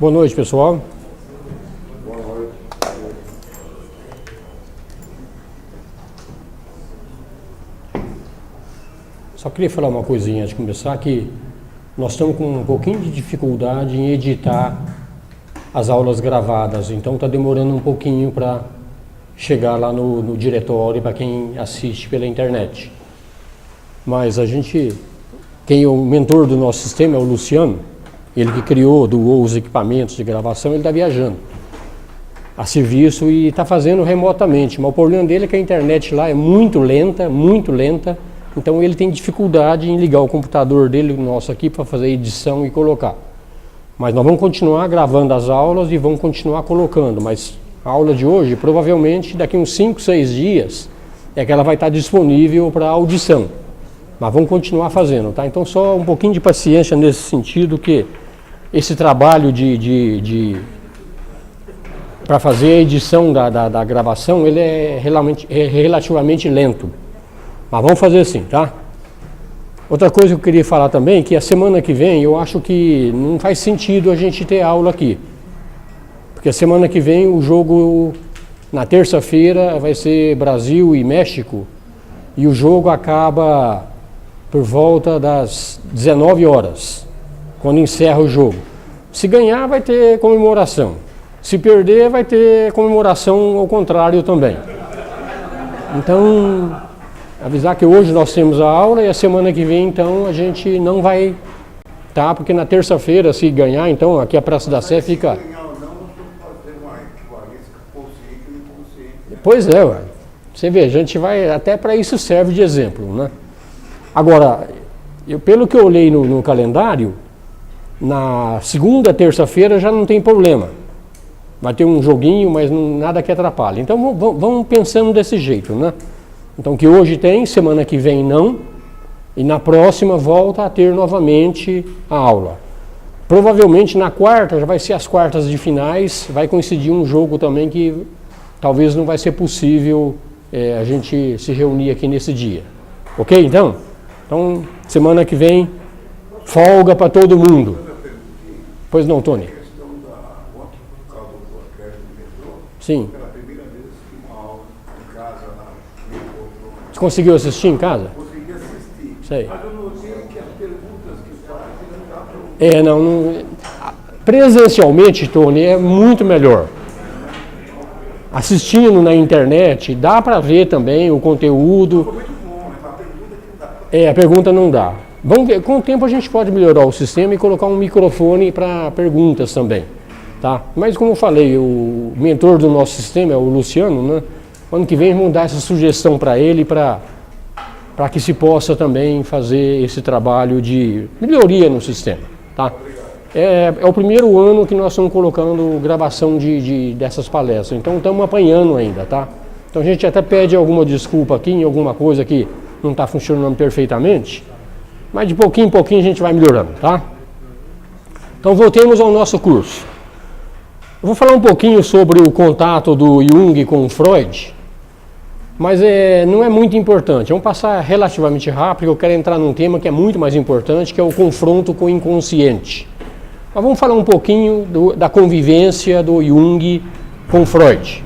Boa noite, pessoal. Boa noite. Só queria falar uma coisinha antes de começar, que nós estamos com um pouquinho de dificuldade em editar as aulas gravadas, então está demorando um pouquinho para chegar lá no diretório para quem assiste pela internet. Mas quem é o mentor do nosso sistema é o Luciano, ele que doou os equipamentos de gravação, ele está viajando a serviço e está fazendo remotamente, mas o problema dele é que a internet lá é muito lenta, então ele tem dificuldade em ligar o computador dele, nosso aqui, para fazer edição e colocar. Mas nós vamos continuar gravando as aulas e vamos continuar colocando, mas a aula de hoje, provavelmente daqui uns 5, 6 dias, é que ela vai estar disponível para audição. Mas vamos continuar fazendo, tá? Então só um pouquinho de paciência nesse sentido, que esse trabalho para fazer a edição da gravação, ele é relativamente lento. Mas vamos fazer assim, tá? Outra coisa que eu queria falar também, que a semana que vem eu acho que não faz sentido a gente ter aula aqui. Porque a semana que vem o jogo, na terça-feira, vai ser Brasil e México, e o jogo acaba por volta das 19 horas, quando encerra o jogo. Se ganhar, vai ter comemoração. Se perder, vai ter comemoração ao contrário também. Então, avisar que hoje nós temos a aula e a semana que vem, então, a gente não vai, tá? Porque na terça-feira, se ganhar, então, aqui a Praça da Sé fica... Pois é, ué. Você vê, a gente vai, até para isso serve de exemplo, né? Agora, pelo que eu olhei no calendário, na segunda, terça-feira já não tem problema. Vai ter um joguinho, mas nada que atrapalhe. Então vamos pensando desse jeito, né? Então que hoje tem, semana que vem não, e na próxima volta a ter novamente a aula. Provavelmente na quarta, já vai ser as quartas de finais, vai coincidir um jogo também que talvez não vai ser possível a gente se reunir aqui nesse dia. Ok, então? Então, semana que vem, folga para todo mundo. Pois não, Tony? Sim. Você conseguiu assistir em casa? Consegui assistir. Sei. Mas eu notei que as perguntas que fazem não dá para... Presencialmente, Tony, é muito melhor. Assistindo na internet, dá para ver também o conteúdo. Foi muito bom, mas a pergunta que não dá. A pergunta não dá. Vamos ver, com o tempo a gente pode melhorar o sistema e colocar um microfone para perguntas também, tá? Mas como eu falei, o mentor do nosso sistema é o Luciano, né? Ano que vem vamos dar essa sugestão para ele, para que se possa também fazer esse trabalho de melhoria no sistema, tá? É o primeiro ano que nós estamos colocando gravação dessas palestras, então estamos apanhando ainda, tá? Então a gente até pede alguma desculpa aqui em alguma coisa que não está funcionando perfeitamente, mas de pouquinho em pouquinho a gente vai melhorando, tá? Então voltemos ao nosso curso. Eu vou falar um pouquinho sobre o contato do Jung com o Freud, mas não é muito importante. Vamos passar relativamente rápido, eu quero entrar num tema que é muito mais importante, que é o confronto com o inconsciente. Mas vamos falar um pouquinho da convivência do Jung com Freud.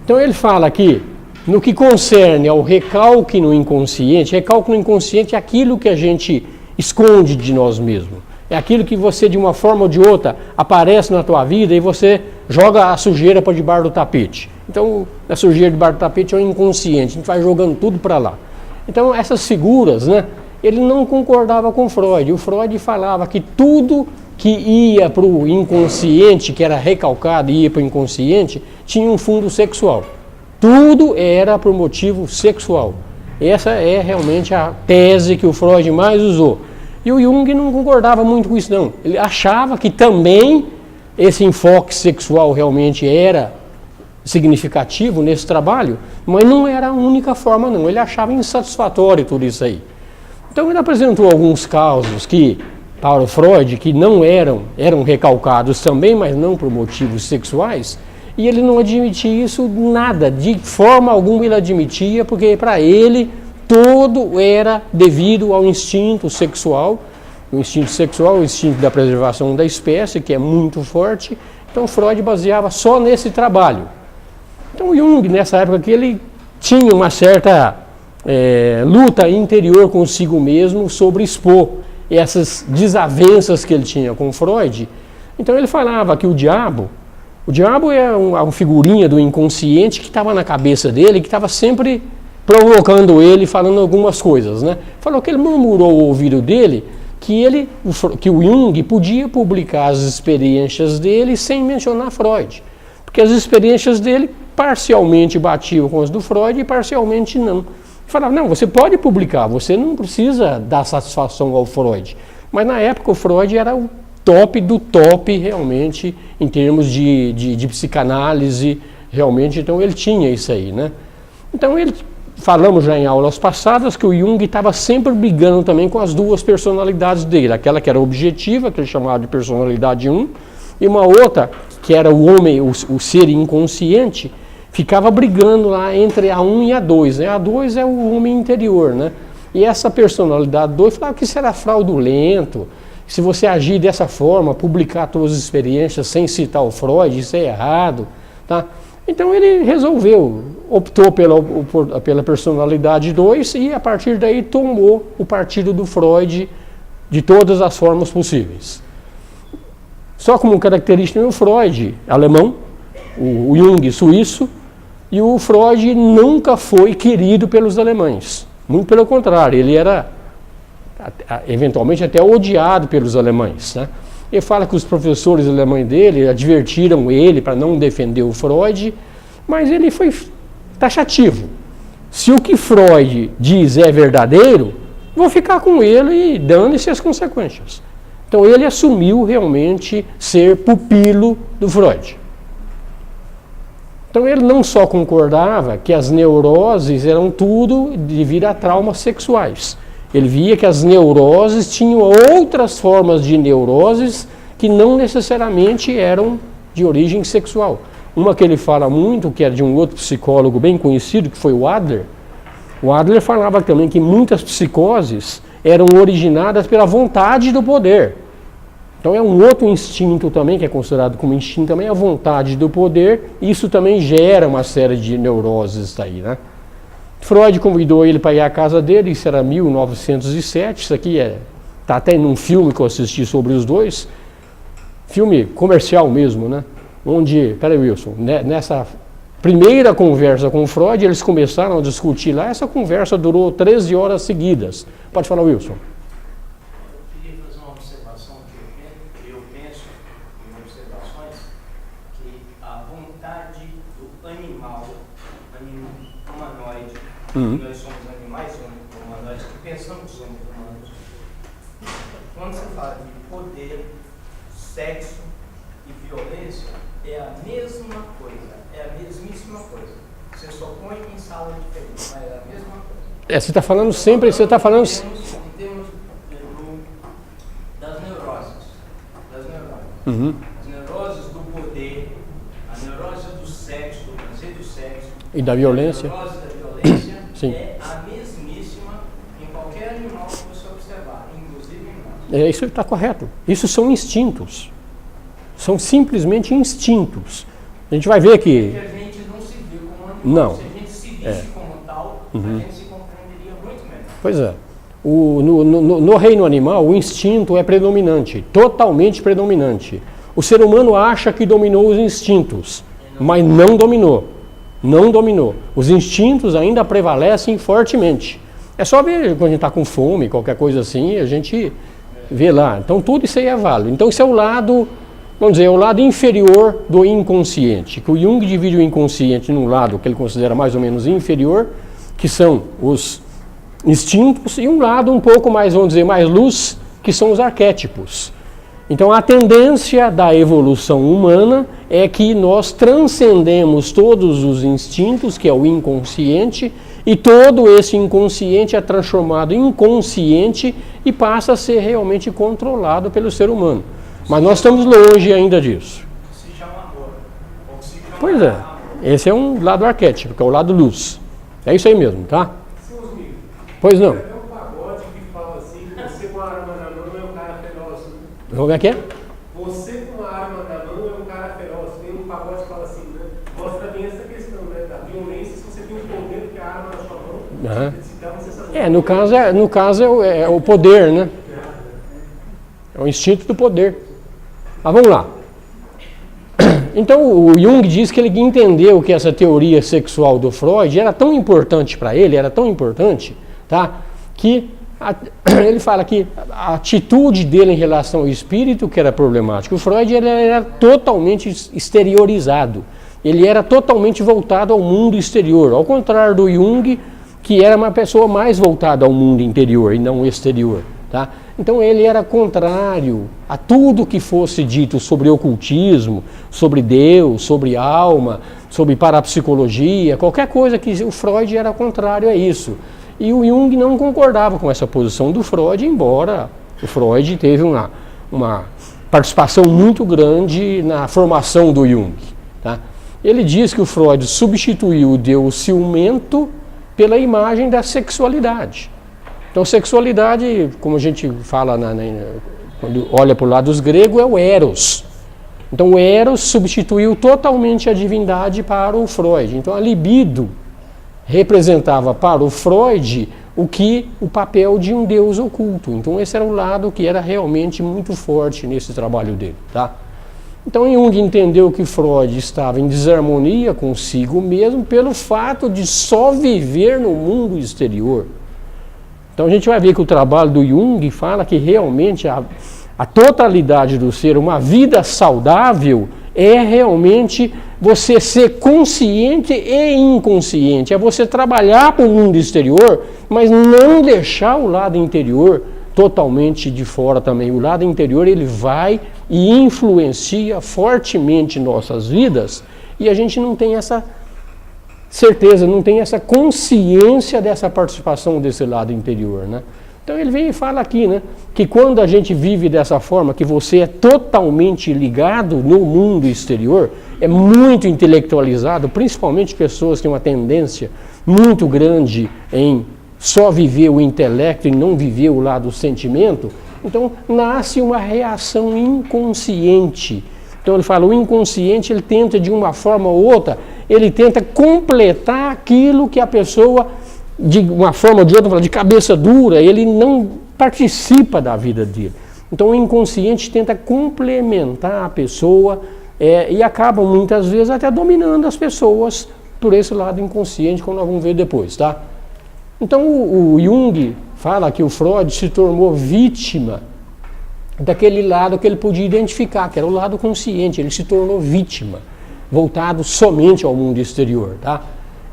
Então ele fala aqui, no que concerne ao recalque no inconsciente é aquilo que a gente esconde de nós mesmos. É aquilo que você, de uma forma ou de outra, aparece na tua vida e você joga a sujeira para debaixo do tapete. Então, a sujeira debaixo do tapete é o inconsciente, a gente vai jogando tudo para lá. Então, essas figuras, né, ele não concordava com Freud. O Freud falava que tudo que ia para o inconsciente, que era recalcado e ia para o inconsciente, tinha um fundo sexual. Tudo era por motivo sexual. Essa é realmente a tese que o Freud mais usou. E o Jung não concordava muito com isso, não. Ele achava que também esse enfoque sexual realmente era significativo nesse trabalho, mas não era a única forma, não. Ele achava insatisfatório tudo isso aí. Então ele apresentou alguns casos que, para o Freud, que não eram recalcados também, mas não por motivos sexuais, e ele não admitia isso nada, de forma alguma ele admitia, porque para ele tudo era devido ao instinto sexual O instinto sexual, o instinto da preservação da espécie, que é muito forte. Então Freud baseava só nesse trabalho. Então Jung, nessa época que ele tinha uma certa luta interior consigo mesmo sobre expor essas desavenças que ele tinha com Freud. Então ele falava que o diabo é uma figurinha do inconsciente que estava na cabeça dele, que estava sempre provocando ele, falando algumas coisas, né? Falou que ele murmurou o ouvido dele que o Jung podia publicar as experiências dele sem mencionar Freud, porque as experiências dele parcialmente batiam com as do Freud e parcialmente não. Falava, não, você pode publicar, você não precisa dar satisfação ao Freud. Mas na época o Freud era o top do top realmente em termos de psicanálise, realmente, então ele tinha isso aí, né? Então falamos já em aulas passadas que o Jung estava sempre brigando também com as duas personalidades dele, aquela que era objetiva, que ele chamava de personalidade 1, e uma outra, que era o homem, o ser inconsciente, ficava brigando lá entre a 1 e a 2, né? A 2 é o homem interior, né? E essa personalidade 2 falava que isso era fraudulento, se você agir dessa forma, publicar suas experiências sem citar o Freud, isso é errado, tá? Então ele optou pela personalidade 2 e a partir daí tomou o partido do Freud de todas as formas possíveis. Só como característica o Freud, alemão, o Jung, suíço, e o Freud nunca foi querido pelos alemães. Muito pelo contrário, ele era eventualmente até odiado pelos alemães, né? Ele fala que os professores alemães dele advertiram ele para não defender o Freud, mas ele foi taxativo. Se o que Freud diz é verdadeiro, vou ficar com ele e dane-se as consequências. Então ele assumiu realmente ser pupilo do Freud. Então ele não só concordava que as neuroses eram tudo devido a traumas sexuais. Ele via que as neuroses tinham outras formas de neuroses que não necessariamente eram de origem sexual. Uma que ele fala muito, que é de um outro psicólogo bem conhecido, que foi o Adler. O Adler falava também que muitas psicoses eram originadas pela vontade do poder. Então é um outro instinto também, que é considerado como instinto também, a vontade do poder. Isso também gera uma série de neuroses aí, né? Freud convidou ele para ir à casa dele, isso era 1907, isso aqui está até num filme que eu assisti sobre os dois, filme comercial mesmo, né? Onde, peraí Wilson, nessa primeira conversa com Freud, eles começaram a discutir lá, essa conversa durou 13 horas seguidas. Pode falar, Wilson. Eu queria fazer uma observação que eu penso em observações, que a vontade do animal humanoide, nós somos animais humanoides que pensamos que somos humanos. Quando você fala de poder, sexo e violência, é a mesma coisa, é a mesmíssima coisa. Você só põe em sala diferente, mas é a mesma coisa. Você está falando sempre, você está falando... Em termos das neuroses. As neuroses do poder, a neurose do sexo, do prazer do sexo. E da violência. A neurose da violência Sim. é a mesmíssima em qualquer animal que você observar, inclusive em nós. Isso está correto. Isso são instintos. São simplesmente instintos. A gente vai ver que... Porque a gente não se vê como animal. Não. Se a gente se visse como tal, a gente se compreenderia muito melhor. Pois é. No reino animal, o instinto é predominante, totalmente predominante. O ser humano acha que dominou os instintos, mas não dominou. Não dominou. Os instintos ainda prevalecem fortemente. É só ver quando a gente está com fome, qualquer coisa assim, a gente vê lá. Então tudo isso aí é válido. Então isso é o lado, vamos dizer, é o lado inferior do inconsciente. Que o Jung divide o inconsciente num lado que ele considera mais ou menos inferior, que são os instintos, e um lado um pouco mais, vamos dizer, mais luz, que são os arquétipos. Então a tendência da evolução humana é que nós transcendemos todos os instintos, que é o inconsciente, e todo esse inconsciente é transformado em consciente e passa a ser realmente controlado pelo ser humano. Mas nós estamos longe ainda disso. Se chama amor. Ou se chama Pois é, esse é um lado arquétipo, que é o lado luz. É isso aí mesmo, tá? Pois não. É um pagode que fala assim, você com a arma na mão é o cara Como é que é? Você com uma arma na mão é um cara feroz. Tem um pagode que fala assim, né? Mostra bem essa questão, né? Da violência, se você tem um poder que a arma na sua mão, no caso é o poder, né? É o instinto do poder. Mas vamos lá. Então o Jung diz que ele entendeu que essa teoria sexual do Freud era tão importante para ele, era tão importante, tá? Que ele fala que a atitude dele em relação ao espírito que era problemática. O Freud ele era totalmente exteriorizado. Ele era totalmente voltado ao mundo exterior, ao contrário do Jung, que era uma pessoa mais voltada ao mundo interior e não exterior, tá? Então ele era contrário a tudo que fosse dito sobre ocultismo, sobre Deus, sobre alma, sobre parapsicologia, qualquer coisa que o Freud era contrário a isso. E o Jung não concordava com essa posição do Freud, embora o Freud teve uma participação muito grande na formação do Jung, tá? Ele diz que o Freud substituiu o Deus ciumento pela imagem da sexualidade. Então, sexualidade, como a gente fala quando olha para o lado dos gregos, é o Eros. Então, o Eros substituiu totalmente a divindade para o Freud. Então, a libido representava para o Freud o papel de um Deus oculto. Então, esse era o lado que era realmente muito forte nesse trabalho dele, tá? Então, Jung entendeu que Freud estava em desarmonia consigo mesmo pelo fato de só viver no mundo exterior. Então a gente vai ver que o trabalho do Jung fala que realmente a totalidade do ser, uma vida saudável, é realmente você ser consciente e inconsciente. É você trabalhar para o mundo exterior, mas não deixar o lado interior totalmente de fora também. O lado interior ele vai e influencia fortemente nossas vidas e a gente não tem essa certeza, não tem essa consciência dessa participação desse lado interior, né? Então ele vem e fala aqui, né, que quando a gente vive dessa forma, que você é totalmente ligado no mundo exterior, é muito intelectualizado, principalmente pessoas que têm uma tendência muito grande em só viver o intelecto e não viver o lado do sentimento, então nasce uma reação inconsciente. Então ele fala, o inconsciente ele tenta de uma forma ou outra, ele tenta completar aquilo que a pessoa, de uma forma ou de outra, de cabeça dura, ele não participa da vida dele. Então o inconsciente tenta complementar a pessoa e acaba muitas vezes até dominando as pessoas por esse lado inconsciente, como nós vamos ver depois, tá? Então o Jung fala que o Freud se tornou vítima daquele lado que ele podia identificar, que era o lado consciente. Ele se tornou vítima, voltado somente ao mundo exterior, tá?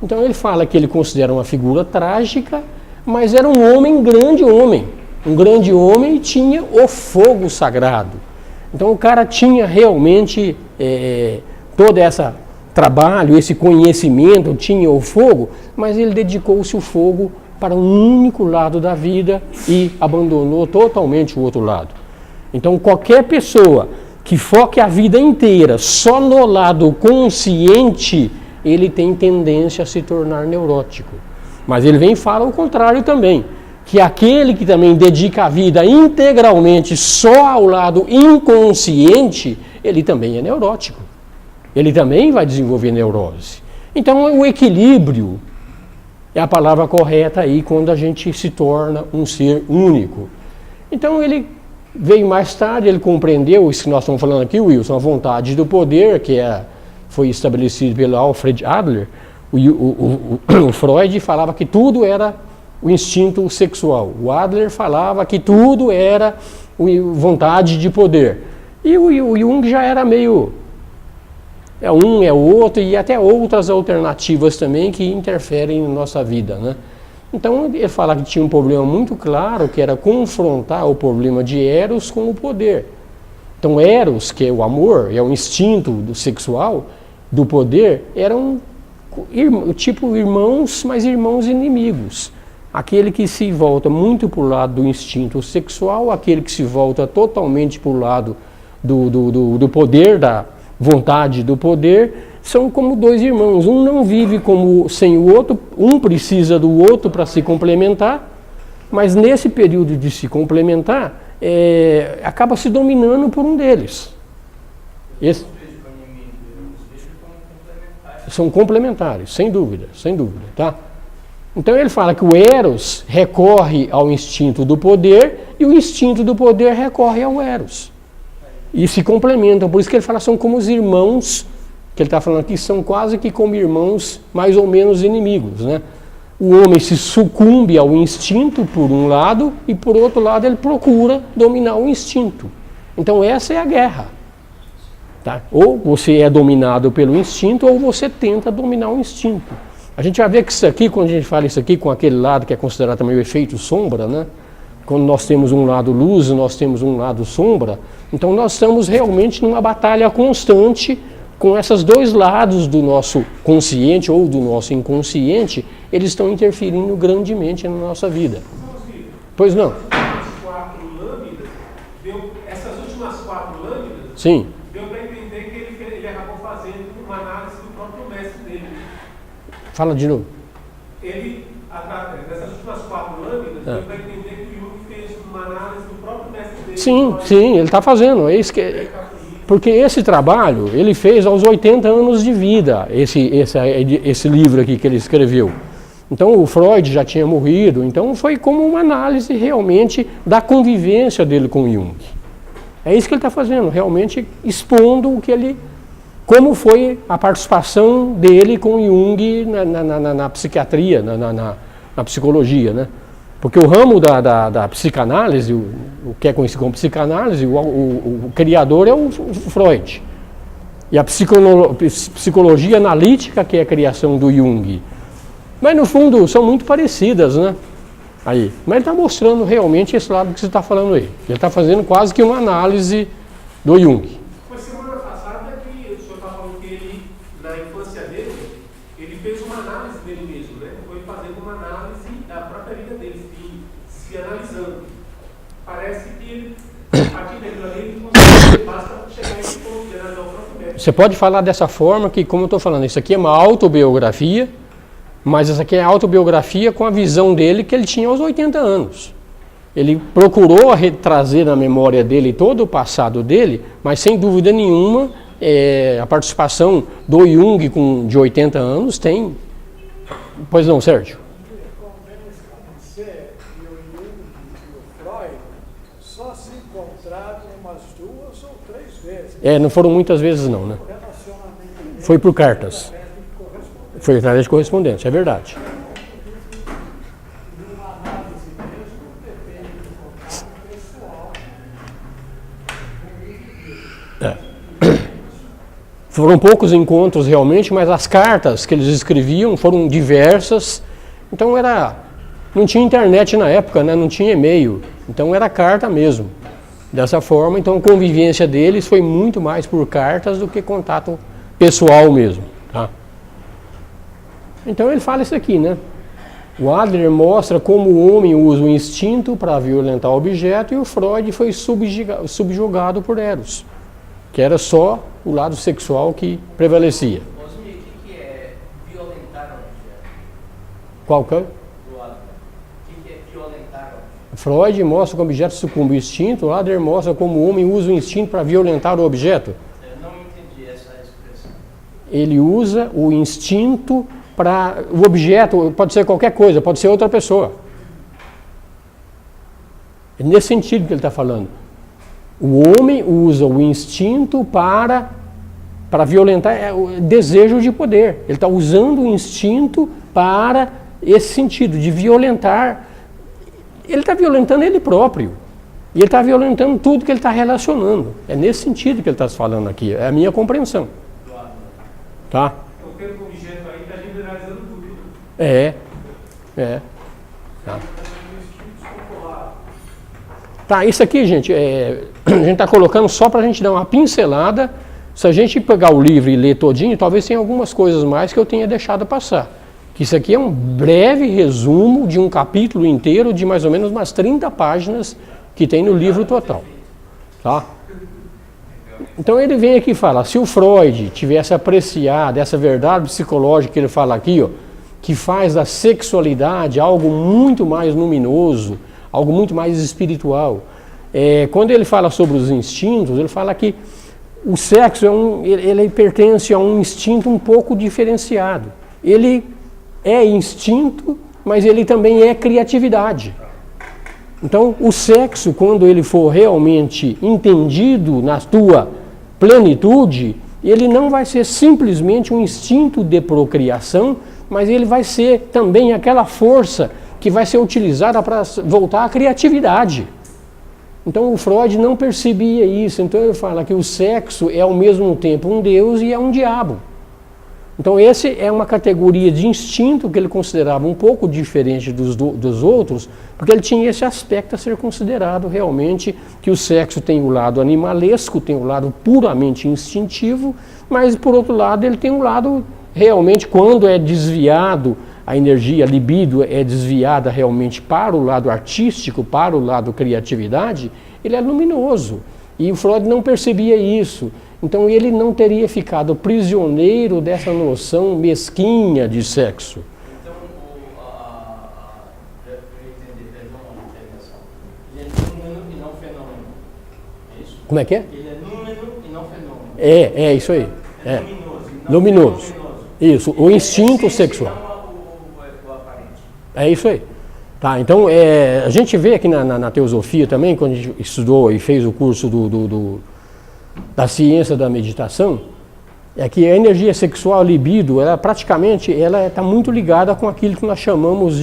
Então ele fala que ele considera uma figura trágica, mas era um homem, um grande homem e tinha o fogo sagrado. Então o cara tinha realmente todo esse trabalho, esse conhecimento, tinha o fogo, mas ele dedicou-se o fogo para um único lado da vida e abandonou totalmente o outro lado. Então qualquer pessoa que foque a vida inteira só no lado consciente, ele tem tendência a se tornar neurótico. Mas ele vem e fala o contrário também, que aquele que também dedica a vida integralmente só ao lado inconsciente, ele também é neurótico. Ele também vai desenvolver neurose. Então o equilíbrio é a palavra correta aí quando a gente se torna um ser único. Então ele veio mais tarde, ele compreendeu isso que nós estamos falando aqui, Wilson, a vontade do poder, que foi estabelecido pelo Alfred Adler. O Freud falava que tudo era o instinto sexual. O Adler falava que tudo era vontade de poder. E o Jung já era meio... é um, é outro, e até outras alternativas também que interferem na nossa vida, né? Então ele fala que tinha um problema muito claro, que era confrontar o problema de Eros com o poder. Então Eros, que é o amor, é o instinto sexual do poder, eram tipo irmãos, mas irmãos inimigos. Aquele que se volta muito para o lado do instinto sexual, aquele que se volta totalmente para o lado do poder, da vontade do poder, são como dois irmãos. Um não vive sem o outro, um precisa do outro para se complementar, mas nesse período de se complementar, acaba se dominando por um deles. São complementares, sem dúvida, tá? Então ele fala que o Eros recorre ao instinto do poder e o instinto do poder recorre ao Eros. E se complementam, por isso que ele fala são como os irmãos, que ele está falando aqui, são quase que como irmãos mais ou menos inimigos, né? O homem se sucumbe ao instinto por um lado e por outro lado ele procura dominar o instinto. Então essa é a guerra. Tá? Ou você é dominado pelo instinto ou você tenta dominar o instinto. A gente vai ver que isso aqui, quando a gente fala isso aqui com aquele lado que é considerado também o efeito sombra, né? Quando nós temos um lado luz e nós temos um lado sombra, então nós estamos realmente numa batalha constante com esses dois lados do nosso consciente ou do nosso inconsciente, eles estão interferindo grandemente na nossa vida. Pois não? Essas últimas 4 lâminas, sim, deu para entender que ele acabou fazendo uma análise do próprio mestre dele. Fala de novo. Ele, dessas últimas 4 lâminas, deu para entender que o Jung fez uma análise do próprio mestre dele. Sim, ele está fazendo. É isso que... Porque esse trabalho ele fez aos 80 anos de vida, esse livro aqui que ele escreveu. Então o Freud já tinha morrido, então foi como uma análise realmente da convivência dele com Jung. É isso que ele está fazendo, realmente expondo o que ele, como foi a participação dele com Jung na psiquiatria, na psicologia, né? Porque o ramo da psicanálise, o que é conhecido como psicanálise, o criador é o Freud. E a psicologia analítica, que é a criação do Jung. Mas no fundo são muito parecidas, né? Aí. Mas ele está mostrando realmente esse lado que você está falando aí. Ele está fazendo quase que uma análise do Jung. Foi semana passada que o senhor estava falando que ele, na infância dele, ele fez uma análise dele mesmo, né? Foi fazendo uma análise da própria vida dele, se analisando. Parece que ele, a partir daquilo ali, ele consegue, basta chegar em ponto de analisar o próprio método. Você pode falar dessa forma que, como eu estou falando, isso aqui é uma autobiografia, mas essa aqui é a autobiografia com a visão dele que ele tinha aos 80 anos. Ele procurou trazer na memória dele todo o passado dele, mas sem dúvida nenhuma, a participação do Jung de 80 anos tem... Pois não, Sérgio? Você e o Jung e o Freud só se encontraram umas 2 ou 3 vezes. Não foram muitas vezes não, né? Relacionamento Foi por cartas. de correspondência. Foi através de correspondência, é verdade. Numa análise mesmo, depende do contato pessoal. Foram poucos encontros realmente, mas as cartas que eles escreviam foram diversas. Então não tinha internet na época, né? Não tinha e-mail. Então era carta mesmo. Dessa forma, então a convivência deles foi muito mais por cartas do que contato pessoal mesmo. Tá? Então ele fala isso aqui, né? O Adler mostra como o homem usa o instinto para violentar o objeto e o Freud foi subjugado por Eros, que era só o lado sexual que prevalecia. Osmir, o que é violentar o objeto? Qual que é? Do Adler. O que é violentar o objeto? Freud mostra que o objeto sucumbe ao instinto, o Adler mostra como o homem usa o instinto para violentar o objeto. Eu não entendi essa expressão. Ele usa o instinto para... O objeto pode ser qualquer coisa, pode ser outra pessoa. É nesse sentido que ele está falando. O homem usa o instinto para violentar o desejo de poder. Ele está usando o instinto para esse sentido, de violentar. Ele está violentando ele próprio. E ele está violentando tudo que ele está relacionando. É nesse sentido que ele está falando aqui. É a minha compreensão. Tá? Então, o termo objeto aí está generalizando tudo. Né? Tá. Tá, isso aqui, gente, a gente está colocando só para a gente dar uma pincelada. Se a gente pegar o livro e ler todinho, talvez tenha algumas coisas mais que eu tenha deixado passar. Que isso aqui é um breve resumo de um capítulo inteiro de mais ou menos umas 30 páginas que tem no livro total. Tá? Então ele vem aqui e fala, se o Freud tivesse apreciado essa verdade psicológica que ele fala aqui, ó, que faz da sexualidade algo muito mais luminoso, algo muito mais espiritual, quando ele fala sobre os instintos, ele fala que o sexo ele pertence a um instinto um pouco diferenciado. Ele é instinto, mas ele também é criatividade. Então, o sexo, quando ele for realmente entendido na tua plenitude, ele não vai ser simplesmente um instinto de procriação, mas ele vai ser também aquela força que vai ser utilizada para voltar à criatividade. Então, o Freud não percebia isso. Então, ele fala que o sexo é ao mesmo tempo um Deus e é um diabo. Então, esse é uma categoria de instinto que ele considerava um pouco diferente dos outros, porque ele tinha esse aspecto a ser considerado realmente, que o sexo tem o lado animalesco, tem o lado puramente instintivo, mas, por outro lado, ele tem um lado realmente, quando é desviado, a energia, a libido é desviada realmente para o lado artístico, para o lado criatividade, ele é luminoso. E o Freud não percebia isso. Então ele não teria ficado prisioneiro dessa noção mesquinha de sexo. Então, para eu entender, perdão a intervenção, ele é número e não fenômeno. É isso? Como é que é? Ele é número e não fenômeno. É isso aí. É luminoso. Luminoso. Isso, o instinto sexual. O aparente. É isso aí. Tá, então, a gente vê aqui na teosofia também, quando a gente estudou e fez o curso da ciência da meditação, é que a energia sexual, a libido, ela praticamente está muito ligada com aquilo que nós chamamos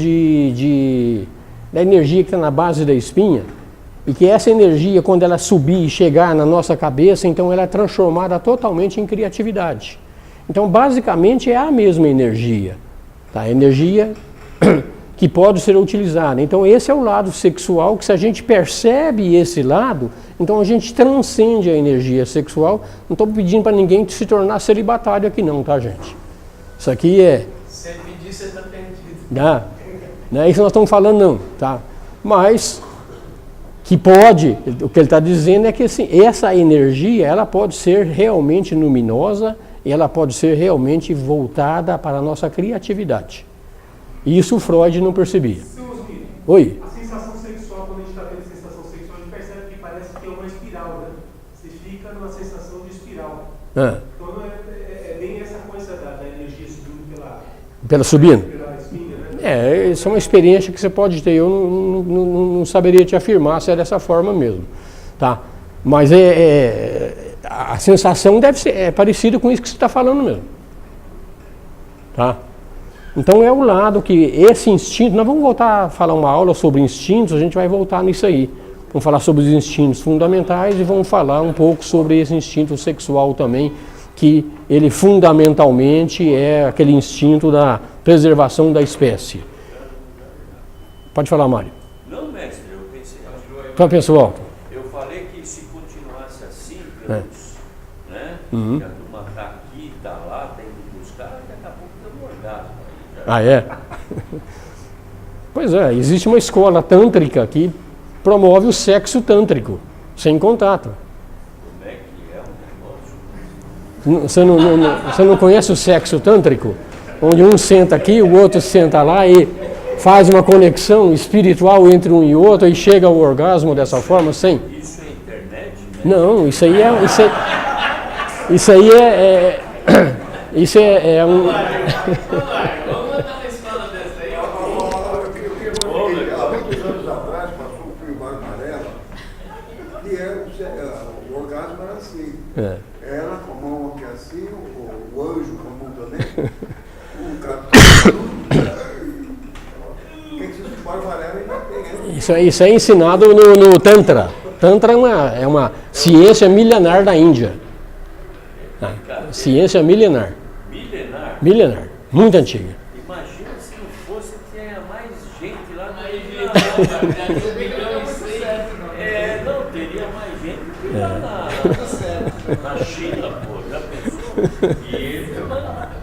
da energia que está na base da espinha, e que essa energia, quando ela subir e chegar na nossa cabeça, então ela é transformada totalmente em criatividade. Então, basicamente, é a mesma energia, tá? Energia que pode ser utilizada. Então, esse é o lado sexual, que se a gente percebe esse lado, então a gente transcende a energia sexual. Não estou pedindo para ninguém se tornar celibatário aqui não, tá, gente? Isso aqui é... Se ele pedir, você está perdido. Não é isso que nós estamos falando, não, tá? Mas, que pode, o que ele está dizendo é que assim, essa energia, ela pode ser realmente luminosa, e ela pode ser realmente voltada para a nossa criatividade. Isso o Freud não percebia. Oi? A sensação sexual, quando a gente está tendo sensação sexual, a gente percebe que parece que é uma espiral, né? Você fica numa sensação de espiral. Então é bem essa coisa da energia subindo pela subindo? Pela espinha, né? Isso é uma experiência que você pode ter. Eu não saberia te afirmar se é dessa forma mesmo. Tá? Mas a sensação deve ser parecida com isso que você está falando mesmo. Tá? Então é o lado que esse instinto, nós vamos voltar a falar uma aula sobre instintos, a gente vai voltar nisso aí. Vamos falar sobre os instintos fundamentais e vamos falar um pouco sobre esse instinto sexual também, que ele fundamentalmente é aquele instinto da preservação da espécie. Pode falar, Mário. Não, mestre, eu pensei... Então, pessoal. Eu falei que se continuasse assim, É. né? Uhum. Que a turma está aqui, está lá, tem que buscar, daqui a pouco tem um orgasmo aí. Ah, é? Pois é, existe uma escola tântrica que promove o sexo tântrico, sem contato. Como é que é um negócio? Você não conhece o sexo tântrico? Onde um senta aqui, o outro senta lá e faz uma conexão espiritual entre um e outro e chega ao orgasmo dessa forma, sem... Isso é internet, né? Não, isso aí é um... Vamos mandar uma escola dessa aí, ó. Há muitos anos atrás passou um filme Amarela, que era o orgasmo era assim. Ela com a mão aqui assim, o anjo com a mão também, o cara. Quem se chupar Amarela ainda tem, né? Isso é ensinado no Tantra. Tantra é uma ciência milenar da Índia. Ciência milenar. Milenar? Milenar. Muito antiga. Imagina se não fosse, tinha mais gente lá na não, teria mais gente que lá na China, pô, já pensou? E eles